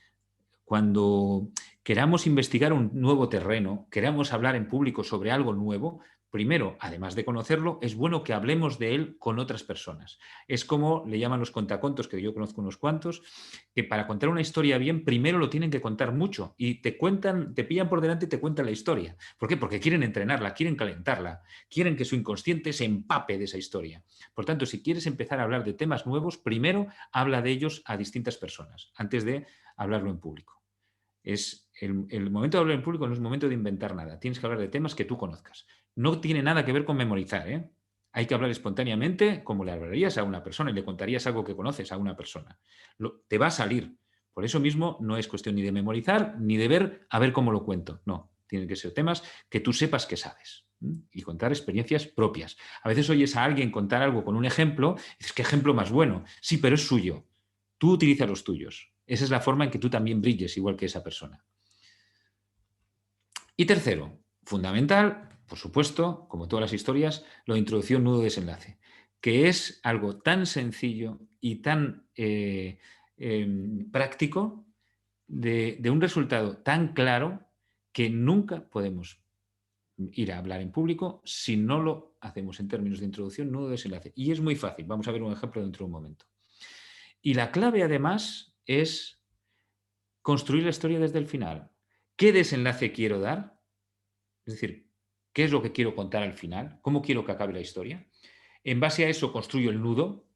cuando queramos investigar un nuevo terreno, queramos hablar en público sobre algo nuevo, primero, además de conocerlo, es bueno que hablemos de él con otras personas. Es como le llaman los contacontos, que yo conozco unos cuantos, que para contar una historia bien, primero lo tienen que contar mucho y te cuentan, te pillan por delante y te cuentan la historia. ¿Por qué? Porque quieren entrenarla, quieren calentarla, quieren que su inconsciente se empape de esa historia. Por tanto, si quieres empezar a hablar de temas nuevos, primero habla de ellos a distintas personas, antes de hablarlo en público. Es el momento de hablar en público no es momento de inventar nada. Tienes que hablar de temas que tú conozcas. No tiene nada que ver con memorizar, ¿eh? Hay que hablar espontáneamente como le hablarías a una persona y le contarías algo que conoces a una persona. Te va a salir. Por eso mismo no es cuestión ni de memorizar ni de ver a ver cómo lo cuento. No, tienen que ser temas que tú sepas que sabes y contar experiencias propias. A veces oyes a alguien contar algo con un ejemplo y dices, ¿qué ejemplo más bueno? Sí, pero es suyo. Tú utiliza los tuyos. Esa es la forma en que tú también brilles igual que esa persona. Y tercero, fundamental, por supuesto, como todas las historias, la introducción, nudo, desenlace, que es algo tan sencillo y tan práctico de un resultado tan claro que nunca podemos ir a hablar en público si no lo hacemos en términos de introducción, nudo, desenlace. Y es muy fácil. Vamos a ver un ejemplo dentro de un momento. Y la clave, además, es construir la historia desde el final. ¿Qué desenlace quiero dar? Es decir, ¿qué es lo que quiero contar al final? ¿Cómo quiero que acabe la historia? En base a eso construyo el nudo.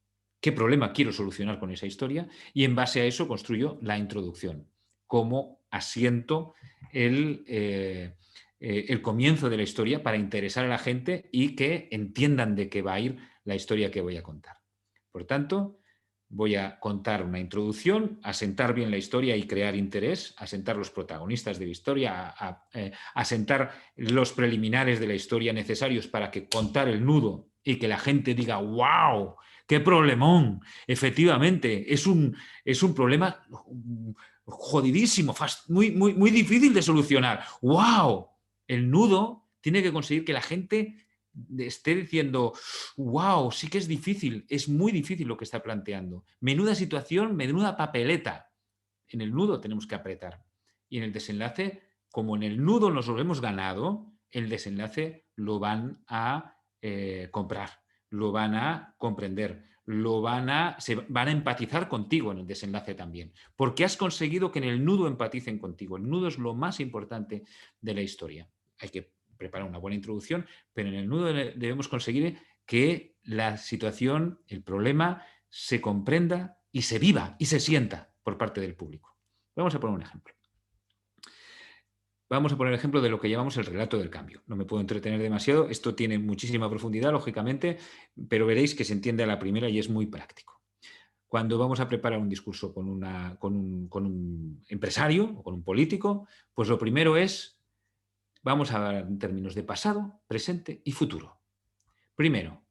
¿Qué problema quiero solucionar con esa historia? Y en base a eso construyo la introducción. ¿Cómo asiento el comienzo de la historia para interesar a la gente y que entiendan de qué va a ir la historia que voy a contar? Por tanto, voy a contar una introducción, asentar bien la historia y crear interés, asentar los protagonistas de la historia, asentar los preliminares de la historia necesarios para que contar el nudo y que la gente diga, ¡wow! ¡Qué problemón! Efectivamente, es un problema jodidísimo, muy difícil de solucionar. ¡Wow! El nudo tiene que conseguir que la gente esté diciendo, wow, sí que es difícil, es muy difícil lo que está planteando. Menuda situación, menuda papeleta. En el nudo tenemos que apretar. Y en el desenlace, como en el nudo nos lo hemos ganado, el desenlace lo van a comprar, lo van a comprender, se van a empatizar contigo en el desenlace también. Porque has conseguido que en el nudo empaticen contigo. El nudo es lo más importante de la historia. Hay que preparar una buena introducción, pero en el nudo debemos conseguir que la situación, el problema, se comprenda y se viva y se sienta por parte del público. Vamos a poner un ejemplo. Vamos a poner el ejemplo de lo que llamamos el relato del cambio. No me puedo entretener demasiado, esto tiene muchísima profundidad, lógicamente, pero veréis que se entiende a la primera y es muy práctico. Cuando vamos a preparar un discurso con un empresario o con un político, pues lo primero es, vamos a hablar en términos de pasado, presente y futuro. Primero,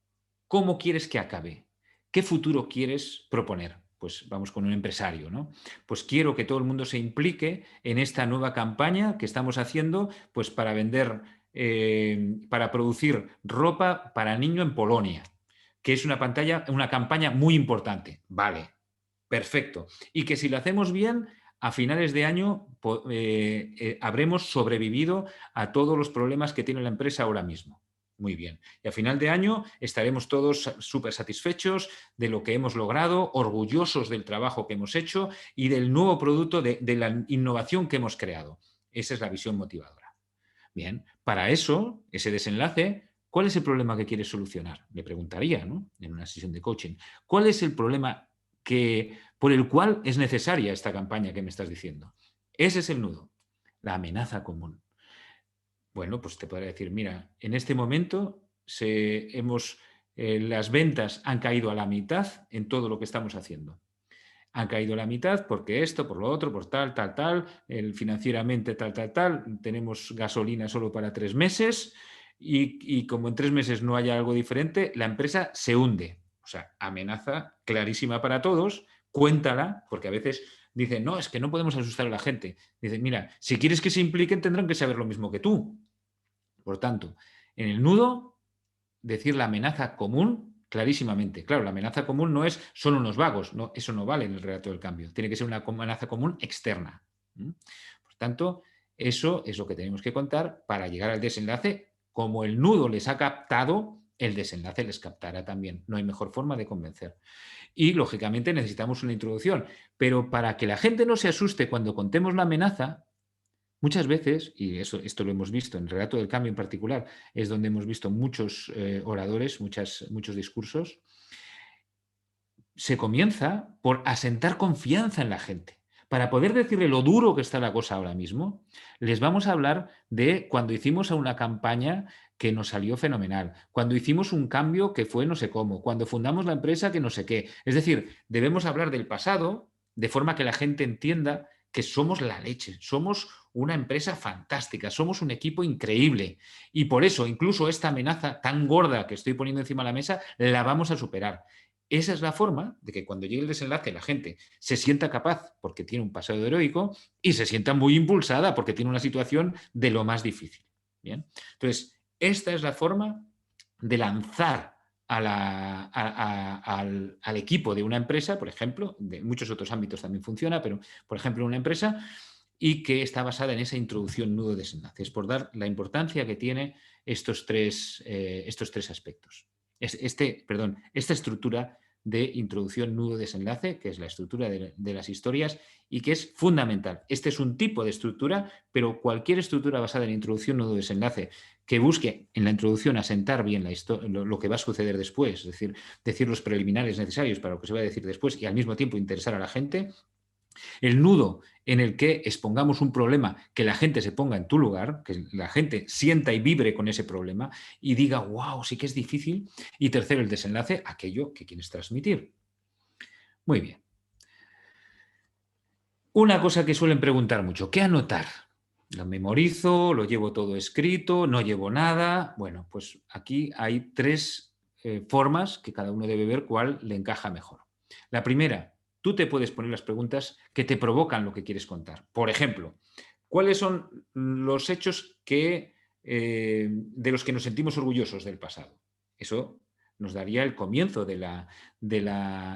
¿cómo quieres que acabe? ¿Qué futuro quieres proponer? Pues vamos con un empresario, ¿no? Pues quiero que todo el mundo se implique en esta nueva campaña que estamos haciendo, pues para vender, para producir ropa para niño en Polonia, que es una campaña muy importante. Vale, perfecto. Y que si lo hacemos bien, a finales de año habremos sobrevivido a todos los problemas que tiene la empresa ahora mismo. Muy bien. Y a final de año estaremos todos súper satisfechos de lo que hemos logrado, orgullosos del trabajo que hemos hecho y del nuevo producto, de la innovación que hemos creado. Esa es la visión motivadora. Bien, para eso, ese desenlace, ¿cuál es el problema que quieres solucionar? Le preguntaría, ¿no? En una sesión de coaching. ¿Cuál es el problema por el cual es necesaria esta campaña que me estás diciendo? Ese es el nudo, la amenaza común. Bueno, pues te podría decir, mira, en este momento las ventas han caído a la mitad en todo lo que estamos haciendo. Han caído a la mitad porque esto, por lo otro, por tal, tal, tal, financieramente tal, tal, tal, tenemos gasolina solo para 3 meses y como en 3 meses no haya algo diferente, la empresa se hunde. O sea, amenaza clarísima para todos, cuéntala, porque a veces dicen, no, es que no podemos asustar a la gente. Dicen, mira, si quieres que se impliquen tendrán que saber lo mismo que tú. Por tanto, en el nudo, decir la amenaza común clarísimamente. Claro, la amenaza común no es solo unos vagos, no, eso no vale en el relato del cambio. Tiene que ser una amenaza común externa. Por tanto, eso es lo que tenemos que contar para llegar al desenlace. Como el nudo les ha captado, el desenlace les captará también. No hay mejor forma de convencer. Y, lógicamente, necesitamos una introducción. Pero para que la gente no se asuste cuando contemos la amenaza, muchas veces, y esto lo hemos visto en el relato del cambio en particular, es donde hemos visto muchos oradores, muchos discursos, se comienza por asentar confianza en la gente. Para poder decirle lo duro que está la cosa ahora mismo, les vamos a hablar de cuando hicimos una campaña que nos salió fenomenal, cuando hicimos un cambio que fue no sé cómo, cuando fundamos la empresa que no sé qué. Es decir, debemos hablar del pasado de forma que la gente entienda que somos la leche, somos una empresa fantástica, somos un equipo increíble y por eso incluso esta amenaza tan gorda que estoy poniendo encima de la mesa la vamos a superar. Esa es la forma de que cuando llegue el desenlace la gente se sienta capaz porque tiene un pasado heroico y se sienta muy impulsada porque tiene una situación de lo más difícil. ¿Bien? Entonces, esta es la forma de lanzar al equipo de una empresa, por ejemplo, de muchos otros ámbitos también funciona, pero por ejemplo una empresa, y que está basada en esa introducción nudo desenlace. Es por dar la importancia que tiene estos tres aspectos. Esta estructura de introducción nudo desenlace, que es la estructura de las historias y que es fundamental. Este es un tipo de estructura, pero cualquier estructura basada en introducción nudo desenlace que busque en la introducción asentar bien lo que va a suceder después, es decir los preliminares necesarios para lo que se va a decir después y al mismo tiempo interesar a la gente. El nudo en el que expongamos un problema, que la gente se ponga en tu lugar, que la gente sienta y vibre con ese problema y diga, wow, sí que es difícil. Y tercero, el desenlace, aquello que quieres transmitir. Muy bien. Una cosa que suelen preguntar mucho, ¿qué anotar? Lo memorizo, lo llevo todo escrito, no llevo nada. Bueno, pues aquí hay 3 formas que cada uno debe ver cuál le encaja mejor. La primera, tú te puedes poner las preguntas que te provocan lo que quieres contar. Por ejemplo, ¿cuáles son los hechos de los que nos sentimos orgullosos del pasado? Eso nos daría el comienzo del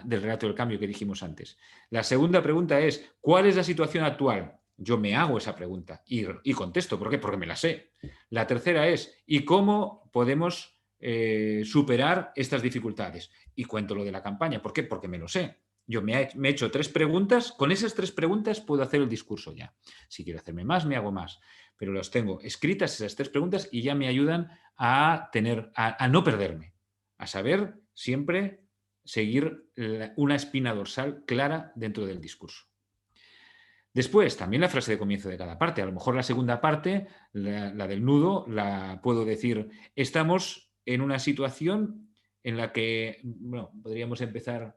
relato del cambio que dijimos antes. La segunda pregunta es, ¿cuál es la situación actual? Yo me hago esa pregunta y contesto. ¿Por qué? Porque me la sé. La tercera es, ¿y cómo podemos superar estas dificultades? Y cuento lo de la campaña. ¿Por qué? Porque me lo sé. Yo me he hecho 3 preguntas, con esas 3 preguntas puedo hacer el discurso ya. Si quiero hacerme más, me hago más. Pero las tengo escritas esas 3 preguntas y ya me ayudan a no perderme, a saber siempre seguir una espina dorsal clara dentro del discurso. Después, también la frase de comienzo de cada parte. A lo mejor la segunda parte, la del nudo, la puedo decir, estamos en una situación en la que, bueno, podríamos empezar,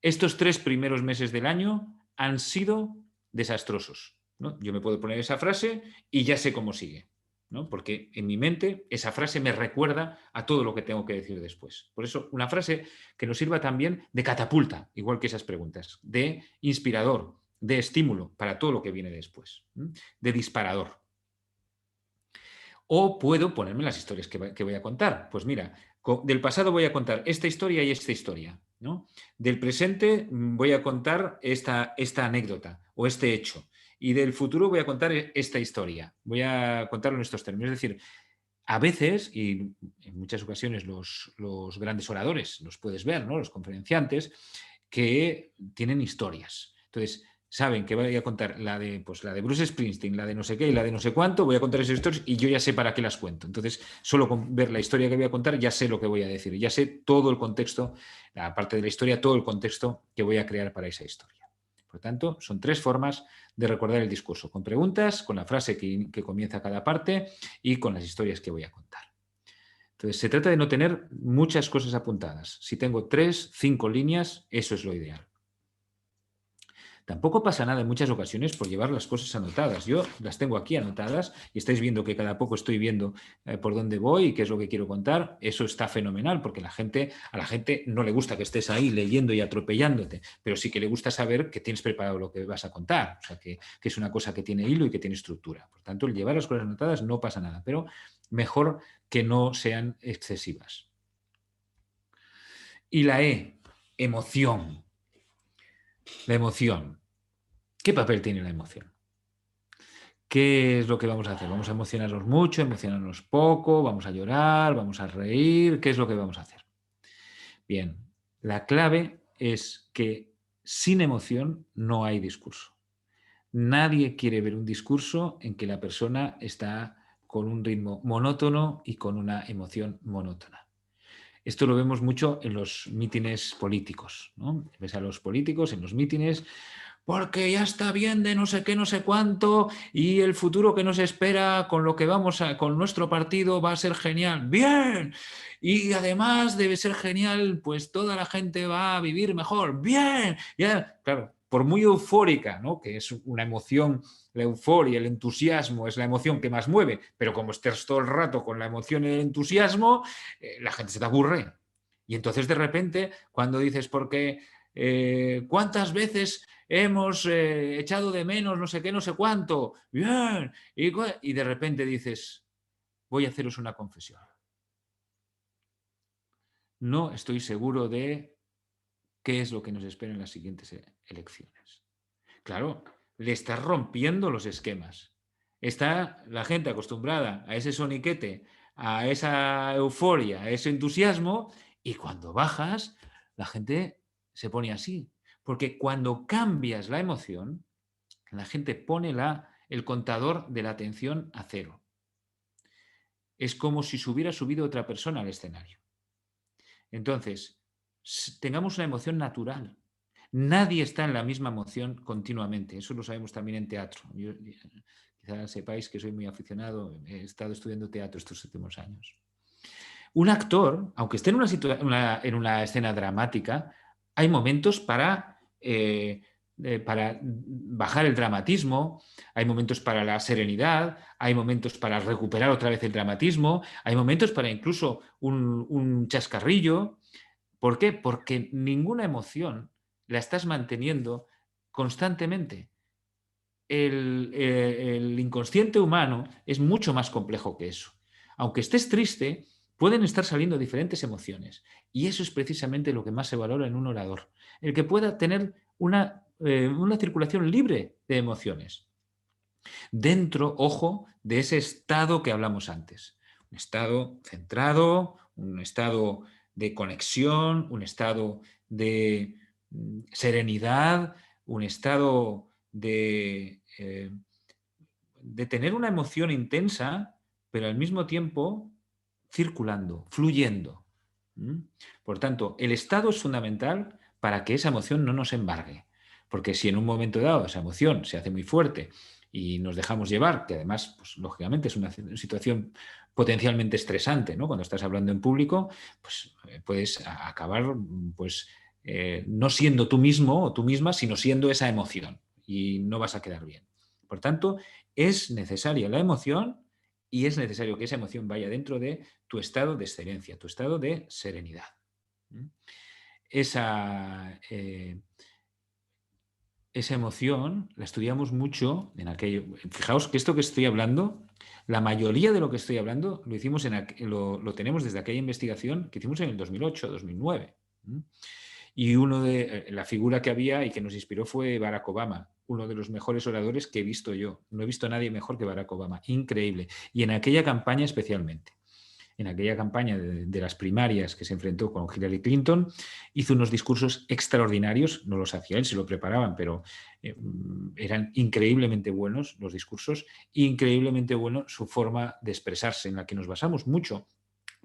estos 3 primeros meses del año han sido desastrosos, ¿no? Yo me puedo poner esa frase y ya sé cómo sigue, ¿no? Porque en mi mente esa frase me recuerda a todo lo que tengo que decir después. Por eso, una frase que nos sirva también de catapulta, igual que esas preguntas, de inspirador, de estímulo para todo lo que viene después, de disparador. O puedo ponerme las historias que voy a contar. Pues mira, del pasado voy a contar esta historia y esta historia, ¿no? Del presente voy a contar esta anécdota o este hecho. Y del futuro voy a contar esta historia. Voy a contarlo en estos términos. Es decir, a veces, y en muchas ocasiones los grandes oradores, los puedes ver, ¿no? Los conferenciantes, que tienen historias. Entonces, saben que voy a contar pues la de Bruce Springsteen, la de no sé qué y la de no sé cuánto, voy a contar esas historias y yo ya sé para qué las cuento. Entonces, solo con ver la historia que voy a contar, ya sé lo que voy a decir, ya sé todo el contexto, aparte de la historia, todo el contexto que voy a crear para esa historia. Por tanto, son 3 formas de recordar el discurso, con preguntas, con la frase que comienza cada parte y con las historias que voy a contar. Entonces, se trata de no tener muchas cosas apuntadas. Si tengo 3, 5 líneas, eso es lo ideal. Tampoco pasa nada en muchas ocasiones por llevar las cosas anotadas. Yo las tengo aquí anotadas y estáis viendo que cada poco estoy viendo por dónde voy y qué es lo que quiero contar. Eso está fenomenal porque a la gente no le gusta que estés ahí leyendo y atropellándote, pero sí que le gusta saber que tienes preparado lo que vas a contar. O sea, que es una cosa que tiene hilo y que tiene estructura. Por tanto, el llevar las cosas anotadas no pasa nada, pero mejor que no sean excesivas. Y la E, emoción. La emoción. ¿Qué papel tiene la emoción? ¿Qué es lo que vamos a hacer? ¿Vamos a emocionarnos mucho, emocionarnos poco? ¿Vamos a llorar? ¿Vamos a reír? ¿Qué es lo que vamos a hacer? Bien, la clave es que sin emoción no hay discurso. Nadie quiere ver un discurso en que la persona está con un ritmo monótono y con una emoción monótona. Esto lo vemos mucho en los mítines políticos, ¿no? Ves a los políticos en los mítines porque ya está bien de no sé qué, no sé cuánto, y el futuro que nos espera con lo que con nuestro partido va a ser genial. ¡Bien! Y además debe ser genial, pues toda la gente va a vivir mejor. ¡Bien! Ya, claro, por muy eufórica, ¿no? Que es una emoción, la euforia, el entusiasmo es la emoción que más mueve, pero como estés todo el rato con la emoción y el entusiasmo, la gente se te aburre. Y entonces de repente, cuando dices, porque ¿cuántas veces hemos echado de menos no sé qué, no sé cuánto? Bien. Y de repente dices, voy a haceros una confesión. No estoy seguro de qué es lo que nos espera en las siguientes elecciones. Claro, le estás rompiendo los esquemas. Está la gente acostumbrada a ese soniquete, a esa euforia, a ese entusiasmo, y cuando bajas, la gente se pone así. Porque cuando cambias la emoción, la gente pone el contador de la atención a 0. Es como si se hubiera subido otra persona al escenario. Entonces, tengamos una emoción natural. Nadie está en la misma emoción continuamente. Eso lo sabemos también en teatro. Quizás sepáis que soy muy aficionado, he estado estudiando teatro estos últimos años. Un actor, aunque esté en una escena dramática, hay momentos para bajar el dramatismo, hay momentos para la serenidad, hay momentos para recuperar otra vez el dramatismo, hay momentos para incluso un chascarrillo. ¿Por qué? Porque ninguna emoción la estás manteniendo constantemente. El inconsciente humano es mucho más complejo que eso. Aunque estés triste, pueden estar saliendo diferentes emociones. Y eso es precisamente lo que más se valora en un orador. El que pueda tener una circulación libre de emociones. Dentro, ojo, de ese estado que hablamos antes. Un estado centrado, un estado de conexión, un estado de serenidad, un estado de tener una emoción intensa, pero al mismo tiempo circulando, fluyendo. Por tanto, el estado es fundamental para que esa emoción no nos embargue. Porque si en un momento dado esa emoción se hace muy fuerte y nos dejamos llevar, que además, pues, lógicamente es una situación potencialmente estresante, ¿no? Cuando estás hablando en público, pues puedes acabar pues, no siendo tú mismo o tú misma, sino siendo esa emoción y no vas a quedar bien. Por tanto, es necesaria la emoción y es necesario que esa emoción vaya dentro de tu estado de excelencia, tu estado de serenidad. Esa emoción la estudiamos mucho en aquello. Fijaos que esto que estoy hablando, la mayoría de lo que estoy hablando lo hicimos lo tenemos desde aquella investigación que hicimos en el 2008, 2009. Y la figura que había y que nos inspiró fue Barack Obama, uno de los mejores oradores que he visto yo. No he visto a nadie mejor que Barack Obama. Increíble. Y en aquella campaña especialmente. en aquella campaña de las primarias que se enfrentó con Hillary Clinton, hizo unos discursos extraordinarios, no los hacía él, se lo preparaban, pero eran increíblemente buenos los discursos, increíblemente bueno su forma de expresarse, en la que nos basamos mucho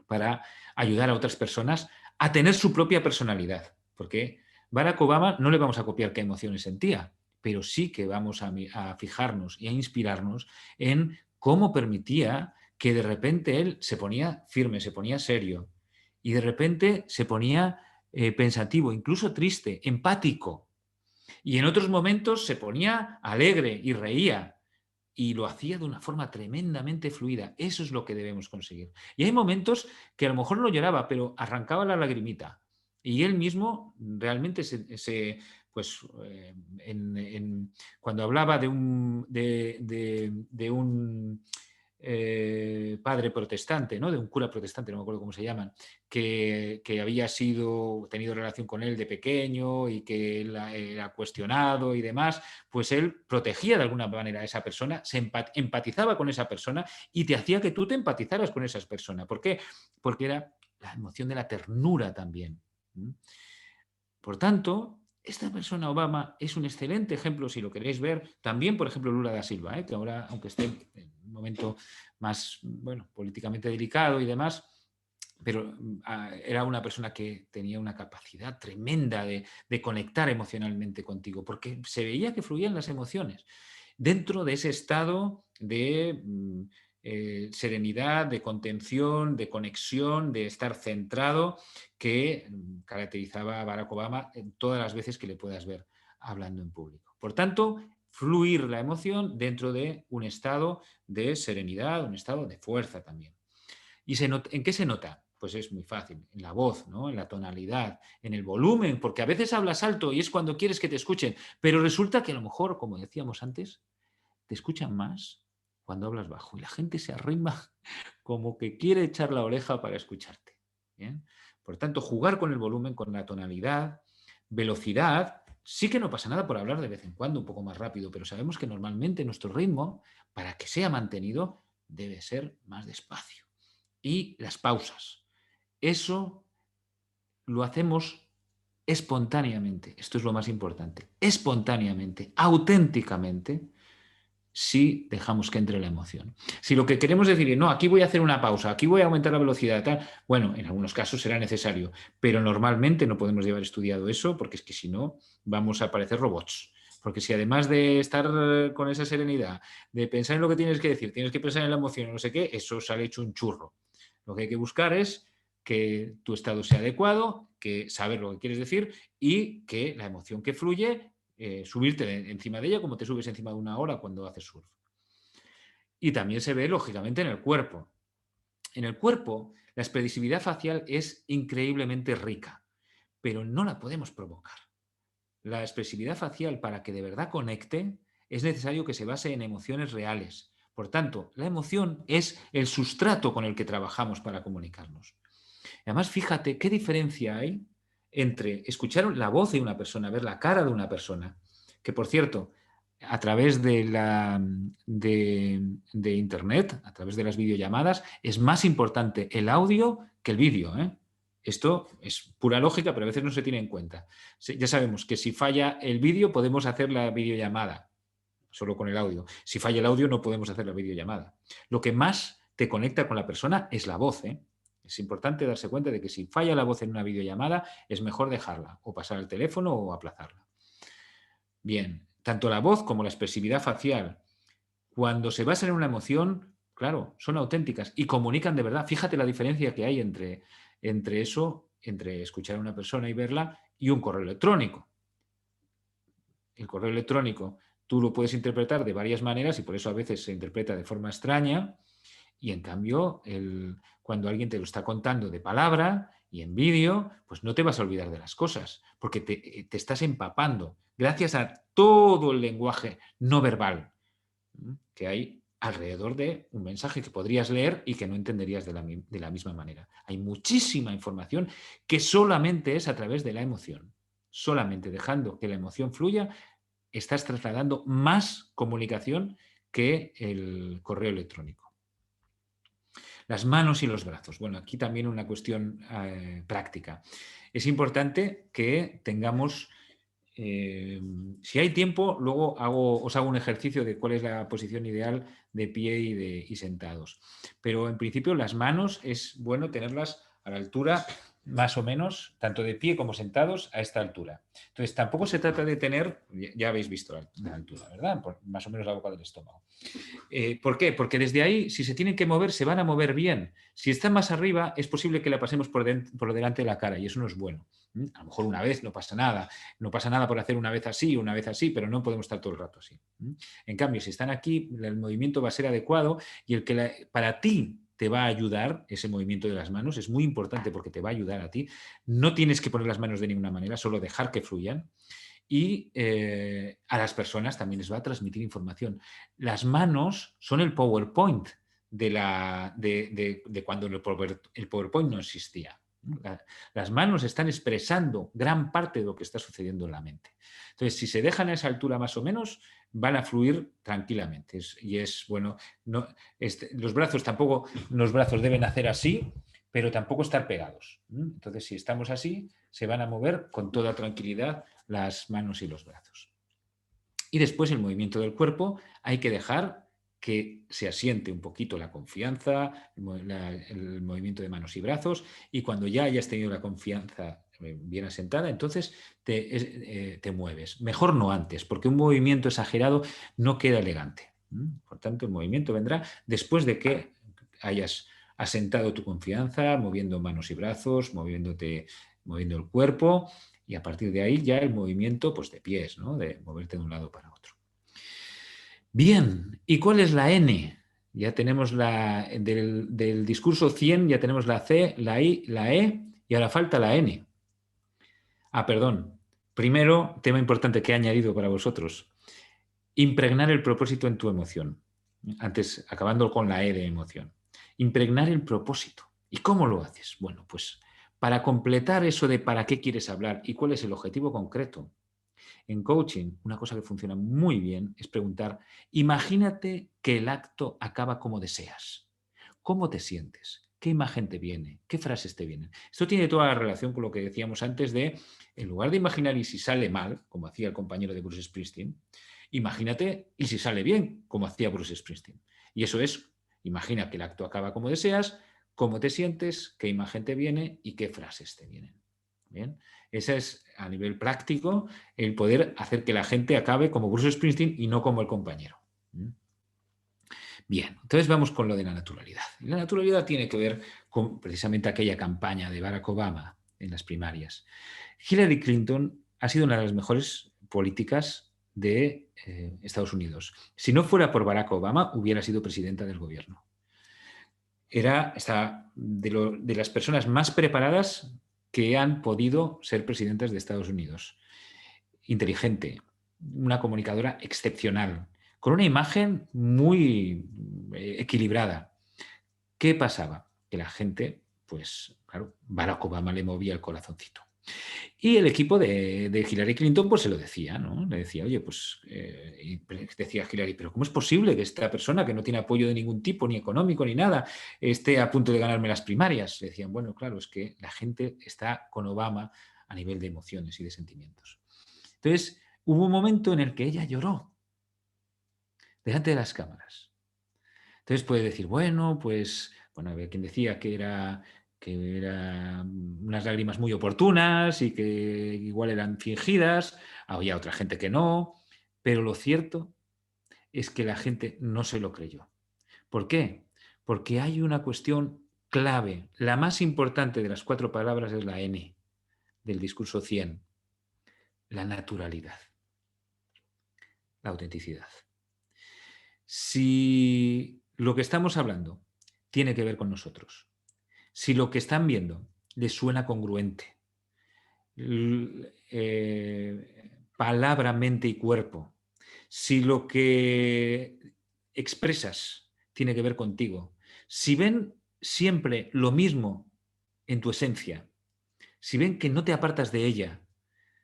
para ayudar a otras personas a tener su propia personalidad, porque Barack Obama no le vamos a copiar qué emociones sentía, pero sí que vamos a fijarnos y a inspirarnos en cómo permitía que de repente él se ponía firme, se ponía serio y de repente se ponía pensativo, incluso triste, empático. Y en otros momentos se ponía alegre y reía. Y lo hacía de una forma tremendamente fluida. Eso es lo que debemos conseguir. Y hay momentos que a lo mejor no lloraba, pero arrancaba la lagrimita. Y él mismo realmente pues, cuando hablaba de un padre protestante, ¿no? De un cura protestante, no me acuerdo cómo se llaman, que había tenido relación con él de pequeño y que él era cuestionado y demás, pues él protegía de alguna manera a esa persona, se empatizaba con esa persona y te hacía que tú te empatizaras con esa persona. ¿Por qué? Porque era la emoción de la ternura también. Por tanto, esta persona Obama es un excelente ejemplo, si lo queréis ver. También, por ejemplo, Lula da Silva, que ahora, aunque esté en un momento más, bueno, políticamente delicado y demás, pero era una persona que tenía una capacidad tremenda de conectar emocionalmente contigo, porque se veía que fluían las emociones dentro de ese estado de serenidad, de contención, de conexión, de estar centrado, que caracterizaba a Barack Obama en todas las veces que le puedas ver hablando en público. Por tanto, fluir la emoción dentro de un estado de serenidad, un estado de fuerza también. ¿Y en qué se nota? Pues es muy fácil, en la voz, ¿no? En la tonalidad, en el volumen, porque a veces hablas alto y es cuando quieres que te escuchen, pero resulta que a lo mejor, como decíamos antes, te escuchan más cuando hablas bajo y la gente se arrima como que quiere echar la oreja para escucharte. ¿Bien? Por tanto, jugar con el volumen, con la tonalidad, velocidad, sí que no pasa nada por hablar de vez en cuando un poco más rápido, pero sabemos que normalmente nuestro ritmo, para que sea mantenido, debe ser más despacio. Y las pausas. Eso lo hacemos espontáneamente. Esto es lo más importante. Espontáneamente, auténticamente, si dejamos que entre la emoción. Si lo que queremos decir es, no, aquí voy a hacer una pausa, aquí voy a aumentar la velocidad, tal, bueno, en algunos casos será necesario, pero normalmente no podemos llevar estudiado eso porque es que si no vamos a parecer robots. Porque si además de estar con esa serenidad, de pensar en lo que tienes que decir, tienes que pensar en la emoción, no sé qué, eso sale hecho un churro. Lo que hay que buscar es que tu estado sea adecuado, que saber lo que quieres decir y que la emoción que fluye subirte encima de ella como te subes encima de una ola cuando haces surf. Y también se ve, lógicamente, en el cuerpo. En el cuerpo, la expresividad facial es increíblemente rica, pero no la podemos provocar. La expresividad facial, para que de verdad conecte, es necesario que se base en emociones reales. Por tanto, la emoción es el sustrato con el que trabajamos para comunicarnos. Además, fíjate qué diferencia hay entre escuchar la voz de una persona, ver la cara de una persona, que por cierto, a través de Internet, a través de las videollamadas, es más importante el audio que el vídeo. Esto es pura lógica, pero a veces no se tiene en cuenta. Ya sabemos que si falla el vídeo podemos hacer la videollamada, solo con el audio. Si falla el audio no podemos hacer la videollamada. Lo que más te conecta con la persona es la voz. Es importante darse cuenta de que si falla la voz en una videollamada es mejor dejarla o pasar al teléfono o aplazarla. Bien, tanto la voz como la expresividad facial, cuando se basan en una emoción, claro, son auténticas y comunican de verdad. Fíjate la diferencia que hay entre eso, entre escuchar a una persona y verla y un correo electrónico. El correo electrónico tú lo puedes interpretar de varias maneras y por eso a veces se interpreta de forma extraña y en cambio cuando alguien te lo está contando de palabra y en vídeo, pues no te vas a olvidar de las cosas porque te estás empapando gracias a todo el lenguaje no verbal que hay alrededor de un mensaje que podrías leer y que no entenderías de la misma manera. Hay muchísima información que solamente es a través de la emoción. Solamente dejando que la emoción fluya, estás trasladando más comunicación que el correo electrónico. Las manos y los brazos. Bueno, aquí también una cuestión práctica. Es importante que tengamos, si hay tiempo, luego os hago un ejercicio de cuál es la posición ideal de pie y sentados. Pero en principio las manos es bueno tenerlas a la altura más o menos, tanto de pie como sentados, a esta altura. Entonces tampoco se trata de tener, ya habéis visto la altura, ¿verdad? Más o menos la boca del estómago. ¿Por qué? Porque desde ahí, si se tienen que mover, se van a mover bien. Si están más arriba, es posible que la pasemos por delante de la cara y eso no es bueno. A lo mejor una vez no pasa nada. No pasa nada por hacer una vez así, pero no podemos estar todo el rato así. En cambio, si están aquí, el movimiento va a ser adecuado y el que para ti te va a ayudar, ese movimiento de las manos, es muy importante porque te va a ayudar a ti. No tienes que poner las manos de ninguna manera, solo dejar que fluyan. Y a las personas también les va a transmitir información. Las manos son el PowerPoint de cuando el PowerPoint no existía. Las manos están expresando gran parte de lo que está sucediendo en la mente. Entonces, si se dejan a esa altura más o menos, van a fluir tranquilamente. Y es bueno, no, los brazos tampoco, los brazos deben hacer así, pero tampoco estar pegados. Entonces, si estamos así, se van a mover con toda tranquilidad las manos y los brazos. Y después el movimiento del cuerpo hay que dejar que se asiente un poquito la confianza, el movimiento de manos y brazos, y cuando ya hayas tenido la confianza bien asentada, entonces te mueves. Mejor no antes, porque un movimiento exagerado no queda elegante. Por tanto, el movimiento vendrá después de que hayas asentado tu confianza, moviendo manos y brazos, moviendo el cuerpo, y a partir de ahí ya el movimiento pues, de pies, ¿no? De moverte de un lado para otro. Bien, ¿y cuál es la N? Ya tenemos del discurso 100, ya tenemos la C, la I, la E, y ahora falta la N. Perdón. Primero, tema importante que he añadido para vosotros. Impregnar el propósito en tu emoción. Antes, acabando con la E de emoción. Impregnar el propósito. ¿Y cómo lo haces? Bueno, pues para completar eso de para qué quieres hablar y cuál es el objetivo concreto. En coaching, una cosa que funciona muy bien es preguntar, imagínate que el acto acaba como deseas. ¿Cómo te sientes? ¿Qué imagen te viene? ¿Qué frases te vienen? Esto tiene toda la relación con lo que decíamos antes de, en lugar de imaginar y si sale mal, como hacía el compañero de Bruce Springsteen, imagínate y si sale bien, como hacía Bruce Springsteen. Y eso es, imagina que el acto acaba como deseas, cómo te sientes, qué imagen te viene y qué frases te vienen. Bien, ese es a nivel práctico el poder hacer que la gente acabe como Bruce Springsteen y no como el compañero. Bien, entonces vamos con lo de la naturalidad. La naturalidad tiene que ver con precisamente aquella campaña de Barack Obama en las primarias. Hillary Clinton ha sido una de las mejores políticas de Estados Unidos. Si no fuera por Barack Obama, hubiera sido presidenta del gobierno. Era de las personas más preparadas que han podido ser presidentes de Estados Unidos. Inteligente, una comunicadora excepcional, con una imagen muy equilibrada. ¿Qué pasaba? Que la gente, pues, claro, Barack Obama le movía el corazoncito. Y el equipo de Hillary Clinton pues se lo decía, ¿no? Le decía, oye, pues, decía Hillary, pero ¿cómo es posible que esta persona que no tiene apoyo de ningún tipo, ni económico, ni nada, esté a punto de ganarme las primarias? Le decían, bueno, claro, es que la gente está con Obama a nivel de emociones y de sentimientos. Entonces, hubo un momento en el que ella lloró delante de las cámaras. Entonces puede decir, bueno, pues, bueno, había quien decía que era unas lágrimas muy oportunas y que igual eran fingidas, había otra gente que no, pero lo cierto es que la gente no se lo creyó. ¿Por qué? Porque hay una cuestión clave, la más importante de las 4 palabras es la N del discurso 100, la naturalidad, la autenticidad. Si lo que estamos hablando tiene que ver con nosotros, si lo que están viendo les suena congruente, palabra, mente y cuerpo, si lo que expresas tiene que ver contigo, si ven siempre lo mismo en tu esencia, si ven que no te apartas de ella,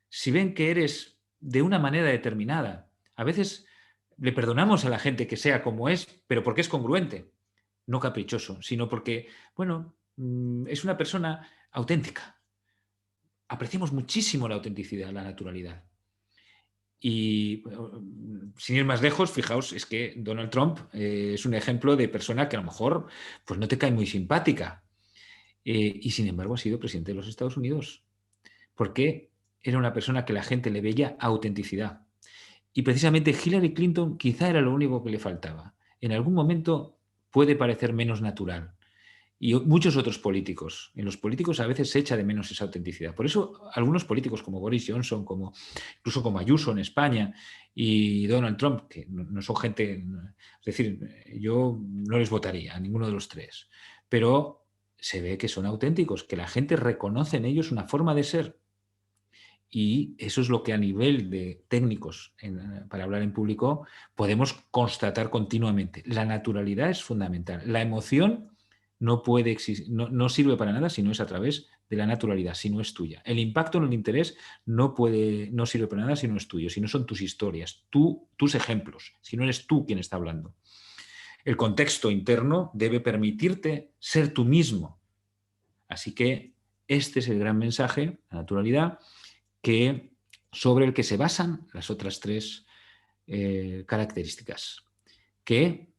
si ven que eres de una manera determinada, a veces le perdonamos a la gente que sea como es, pero porque es congruente. no caprichoso, sino porque, bueno, es una persona auténtica. Apreciamos muchísimo la autenticidad, la naturalidad. Y sin ir más lejos, fijaos, es que Donald Trump es un ejemplo de persona que a lo mejor pues no te cae muy simpática. Y sin embargo ha sido presidente de los Estados Unidos. Porque era una persona que la gente le veía autenticidad. Y precisamente Hillary Clinton quizá era lo único que le faltaba. En algún momento puede parecer menos natural. Y muchos otros políticos. En los políticos a veces se echa de menos esa autenticidad. Por eso algunos políticos como Boris Johnson, incluso como Ayuso en España y Donald Trump, que no son gente, es decir, yo no les votaría a ninguno de los tres, pero se ve que son auténticos, que la gente reconoce en ellos una forma de ser. Y eso es lo que a nivel de técnicos para hablar en público podemos constatar continuamente. La naturalidad es fundamental. La emoción no puede existir, no sirve para nada si no es a través de la naturalidad, si no es tuya. El impacto en el interés no sirve para nada si no es tuyo, si no son tus historias, tus ejemplos, si no eres tú quien está hablando. El contexto interno debe permitirte ser tú mismo. Así que este es el gran mensaje, la naturalidad, sobre el que se basan las otras tres características, que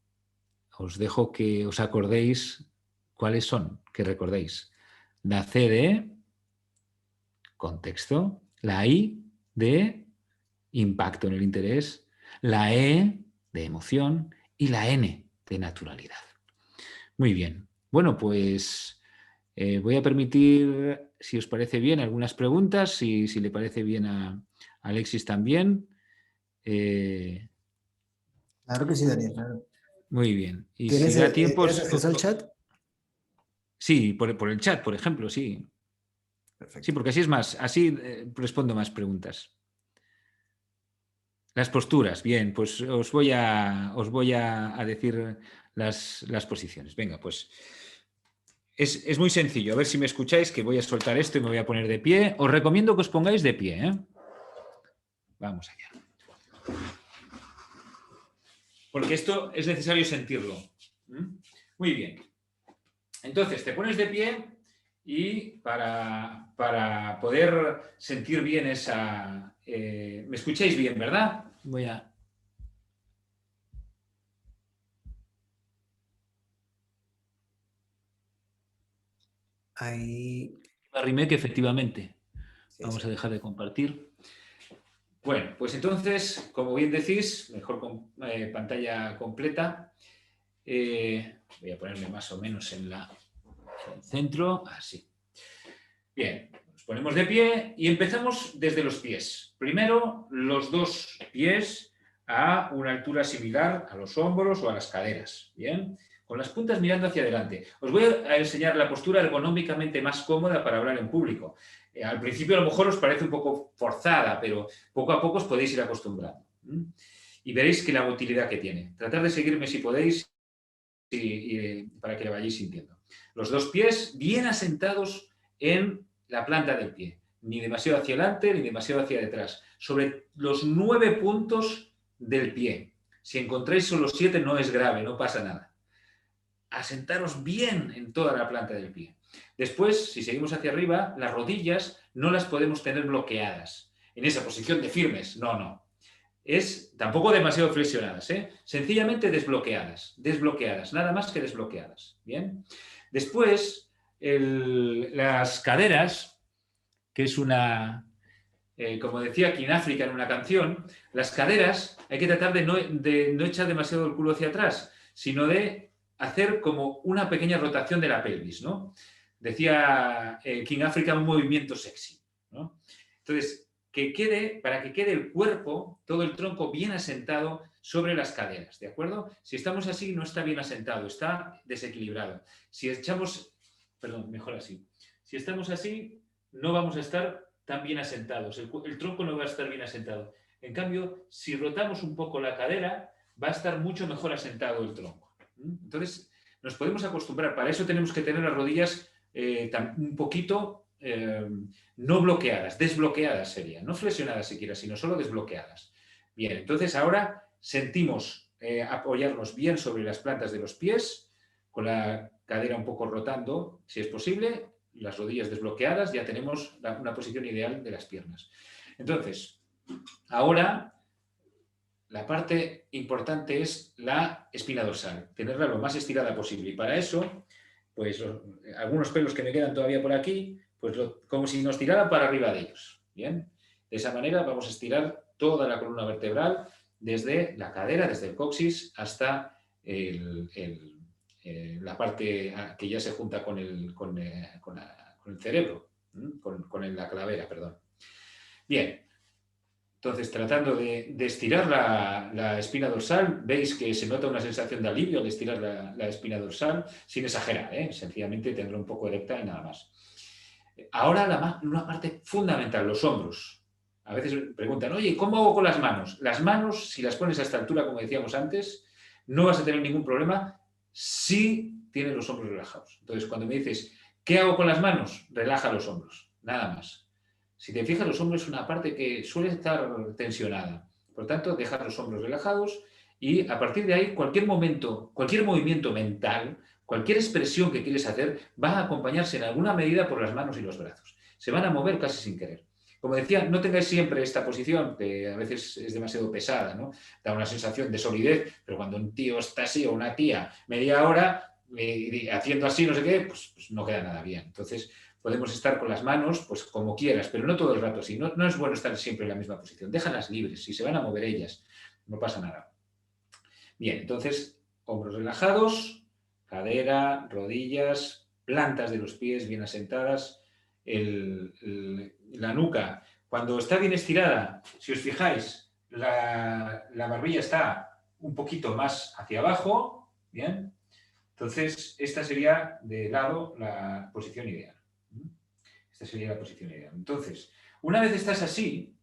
os dejo que os acordéis cuáles son, que recordéis. La C de contexto, la I de impacto en el interés, la E de emoción y la N de naturalidad. Muy bien. Bueno, pues voy a permitir, si os parece bien, algunas preguntas, si le parece bien a Alexis también. Claro que sí, Daniel, claro. Muy bien. Y si ¿Tienes, da tiempo... ¿tienes acceso al chat? Sí, por el chat, por ejemplo, sí. Sí, Perfecto. porque así es más, así respondo más preguntas. Las posturas, bien, pues os voy a decir las posiciones. Venga, pues es muy sencillo. A ver si me escucháis, que voy a soltar esto y me voy a poner de pie. Os recomiendo que os pongáis de pie, ¿eh? Vamos allá. Porque esto es necesario sentirlo. Muy bien. Entonces, te pones de pie y para poder sentir bien esa... ¿me escucháis bien, verdad? Voy a... Ahí, Me arrimé que efectivamente. sí, Vamos a sí. dejar de compartir. Bueno, pues entonces, como bien decís, mejor con pantalla completa. Voy a ponerme más o menos en el centro, así. Bien, nos ponemos de pie y empezamos desde los pies. Primero, los dos pies a una altura similar a los hombros o a las caderas. Bien, con las puntas mirando hacia adelante. Os voy a enseñar la postura ergonómicamente más cómoda para hablar en público. Al principio a lo mejor os parece un poco forzada, pero poco a poco os podéis ir acostumbrando. Y veréis que la utilidad que tiene. Tratar de seguirme si podéis para que la vayáis sintiendo. Los dos pies bien asentados en la planta del pie. Ni demasiado hacia adelante ni demasiado hacia detrás. Sobre los 9 puntos del pie. Si encontráis solo 7 no es grave, no pasa nada. Asentaros bien en toda la planta del pie. Después, si seguimos hacia arriba, las rodillas no las podemos tener bloqueadas. En esa posición de firmes, no. Tampoco demasiado flexionadas, sencillamente desbloqueadas, nada más que desbloqueadas. Bien. Después, las caderas, que es una, como decía King Africa en una canción, las caderas hay que tratar de no echar demasiado el culo hacia atrás, sino de hacer como una pequeña rotación de la pelvis, ¿no? Decía King Africa, un movimiento sexy, ¿no? Entonces, para que quede el cuerpo, todo el tronco bien asentado sobre las caderas, ¿de acuerdo? Si estamos así, no está bien asentado, está desequilibrado. Si mejor así. Si estamos así, no vamos a estar tan bien asentados, el tronco no va a estar bien asentado. En cambio, si rotamos un poco la cadera, va a estar mucho mejor asentado el tronco. Entonces, nos podemos acostumbrar. Para eso tenemos que tener las rodillas un poquito no bloqueadas, desbloqueadas serían, no flexionadas siquiera, sino solo desbloqueadas. Bien, entonces ahora sentimos apoyarnos bien sobre las plantas de los pies, con la cadera un poco rotando, si es posible, las rodillas desbloqueadas, ya tenemos una posición ideal de las piernas. Entonces, ahora la parte importante es la espina dorsal, tenerla lo más estirada posible. Y para eso, pues algunos pelos que me quedan todavía por aquí, pues como si nos tiraran para arriba de ellos. Bien, de esa manera vamos a estirar toda la columna vertebral, desde la cadera, desde el coxis, hasta la parte que ya se junta con el cerebro, con la calavera, perdón. Bien. Entonces, tratando de estirar la espina dorsal, veis que se nota una sensación de alivio al estirar la espina dorsal, sin exagerar, sencillamente tendrá un poco erecta y nada más. Ahora una parte fundamental, los hombros. A veces preguntan, oye, ¿cómo hago con las manos? Las manos, si las pones a esta altura, como decíamos antes, no vas a tener ningún problema si tienes los hombros relajados. Entonces, cuando me dices, ¿qué hago con las manos? Relaja los hombros, nada más. Si te fijas, los hombros es una parte que suele estar tensionada. Por tanto, deja los hombros relajados y a partir de ahí, cualquier movimiento mental, cualquier expresión que quieres hacer, va a acompañarse en alguna medida por las manos y los brazos. Se van a mover casi sin querer. Como decía, no tengáis siempre esta posición, que a veces es demasiado pesada, ¿no? Da una sensación de solidez, pero cuando un tío está así o una tía media hora haciendo así, no sé qué, pues no queda nada bien. Entonces, podemos estar con las manos, pues como quieras, pero no todo el rato así. No es bueno estar siempre en la misma posición. Déjalas libres, si se van a mover ellas, no pasa nada. Bien, entonces, hombros relajados, cadera, rodillas, plantas de los pies bien asentadas, la nuca. Cuando está bien estirada, si os fijáis, la barbilla está un poquito más hacia abajo, ¿bien? Entonces, esta sería de lado la posición ideal. Esta sería la posición ideal. Entonces, una vez estás así,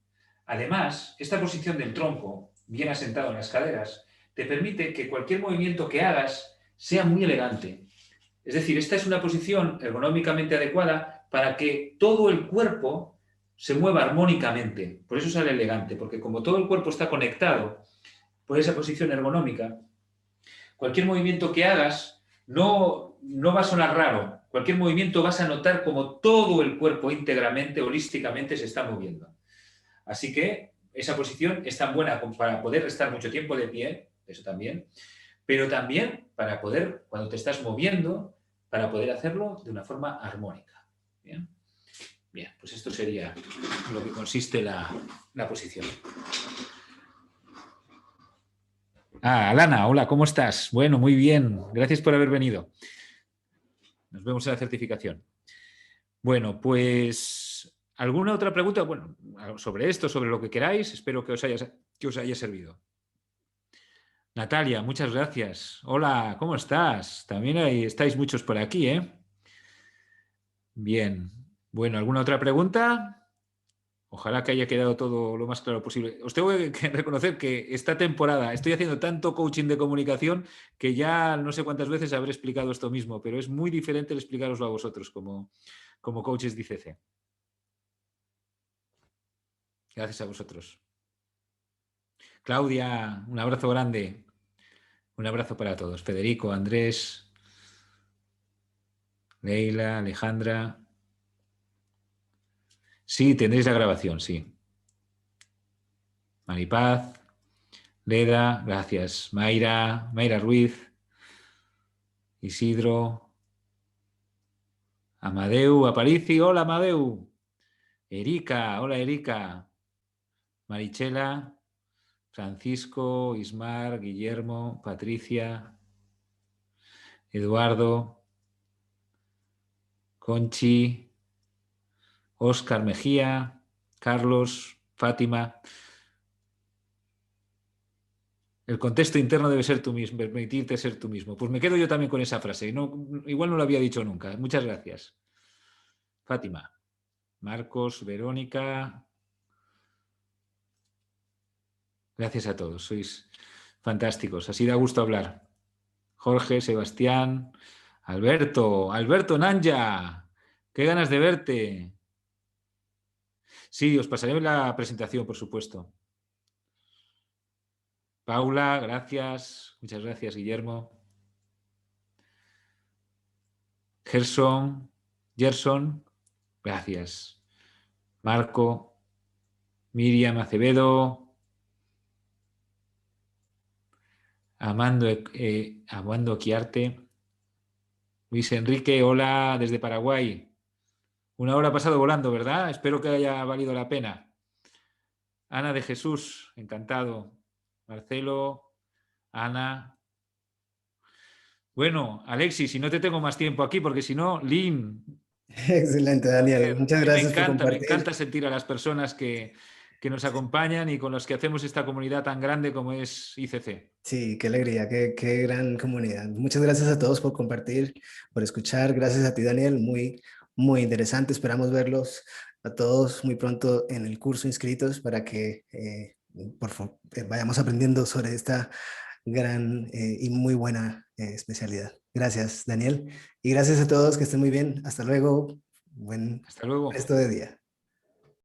además, esta posición del tronco, bien asentado en las caderas, te permite que cualquier movimiento que hagas sea muy elegante. Es decir, esta es una posición ergonómicamente adecuada para que todo el cuerpo se mueva armónicamente. Por eso sale elegante, porque como todo el cuerpo está conectado por esa posición ergonómica, cualquier movimiento que hagas no va a sonar raro. Cualquier movimiento vas a notar como todo el cuerpo íntegramente, holísticamente se está moviendo. Así que esa posición es tan buena para poder estar mucho tiempo de pie, eso también, pero también para poder, cuando te estás moviendo, para poder hacerlo de una forma armónica. Bien, bien, pues esto sería lo que consiste la posición. Alana, hola, ¿cómo estás? Bueno, muy bien, gracias por haber venido. Nos vemos en la certificación. Bueno, pues, ¿alguna otra pregunta? Bueno, sobre esto, sobre lo que queráis, espero que os haya servido. Natalia, muchas gracias. Hola, ¿cómo estás? También estáis muchos por aquí, ¿eh? Bien. Bueno, ¿alguna otra pregunta? Ojalá que haya quedado todo lo más claro posible. Os tengo que reconocer que esta temporada estoy haciendo tanto coaching de comunicación que ya no sé cuántas veces habré explicado esto mismo, pero es muy diferente el explicaroslo a vosotros como coaches de ICC. Gracias a vosotros. Claudia, un abrazo grande. Un abrazo para todos. Federico, Andrés, Leila, Alejandra. Sí, tendréis la grabación, sí. Maripaz, Leda, gracias. Mayra Ruiz, Isidro, Amadeu, Aparici, hola Amadeu. Erika, hola Erika. Marichela, Francisco, Ismar, Guillermo, Patricia, Eduardo, Conchi, Óscar Mejía, Carlos, Fátima. El contexto interno debe ser tú mismo, permitirte ser tú mismo. Pues me quedo yo también con esa frase. No, igual no lo había dicho nunca. Muchas gracias. Fátima, Marcos, Verónica. Gracias a todos. Sois fantásticos. Así da gusto hablar. Jorge, Sebastián, Alberto Nanja. Qué ganas de verte. Sí, os pasaré la presentación, por supuesto. Paula, gracias. Muchas gracias, Guillermo. Gerson, gracias. Marco, Miriam Acevedo, Amando Quiarte, Luis Enrique, hola desde Paraguay. Una hora ha pasado volando, ¿verdad? Espero que haya valido la pena. Ana de Jesús, encantado. Marcelo, Ana. Bueno, Alexis, si no te tengo más tiempo aquí, porque si no, Lynn, Excelente, Daniel. placer. Muchas A mí gracias por me compartir. encanta sentir a las personas que nos acompañan y con las que hacemos esta comunidad tan grande como es ICC. Sí, qué alegría, qué gran comunidad. Muchas gracias a todos por compartir, por escuchar. Gracias a ti, Daniel. Muy interesante. Esperamos verlos a todos muy pronto en el curso inscritos para que vayamos aprendiendo sobre esta gran y muy buena especialidad. Gracias, Daniel. Y gracias a todos. Que estén muy bien. Hasta luego. Buen Hasta luego. resto de día.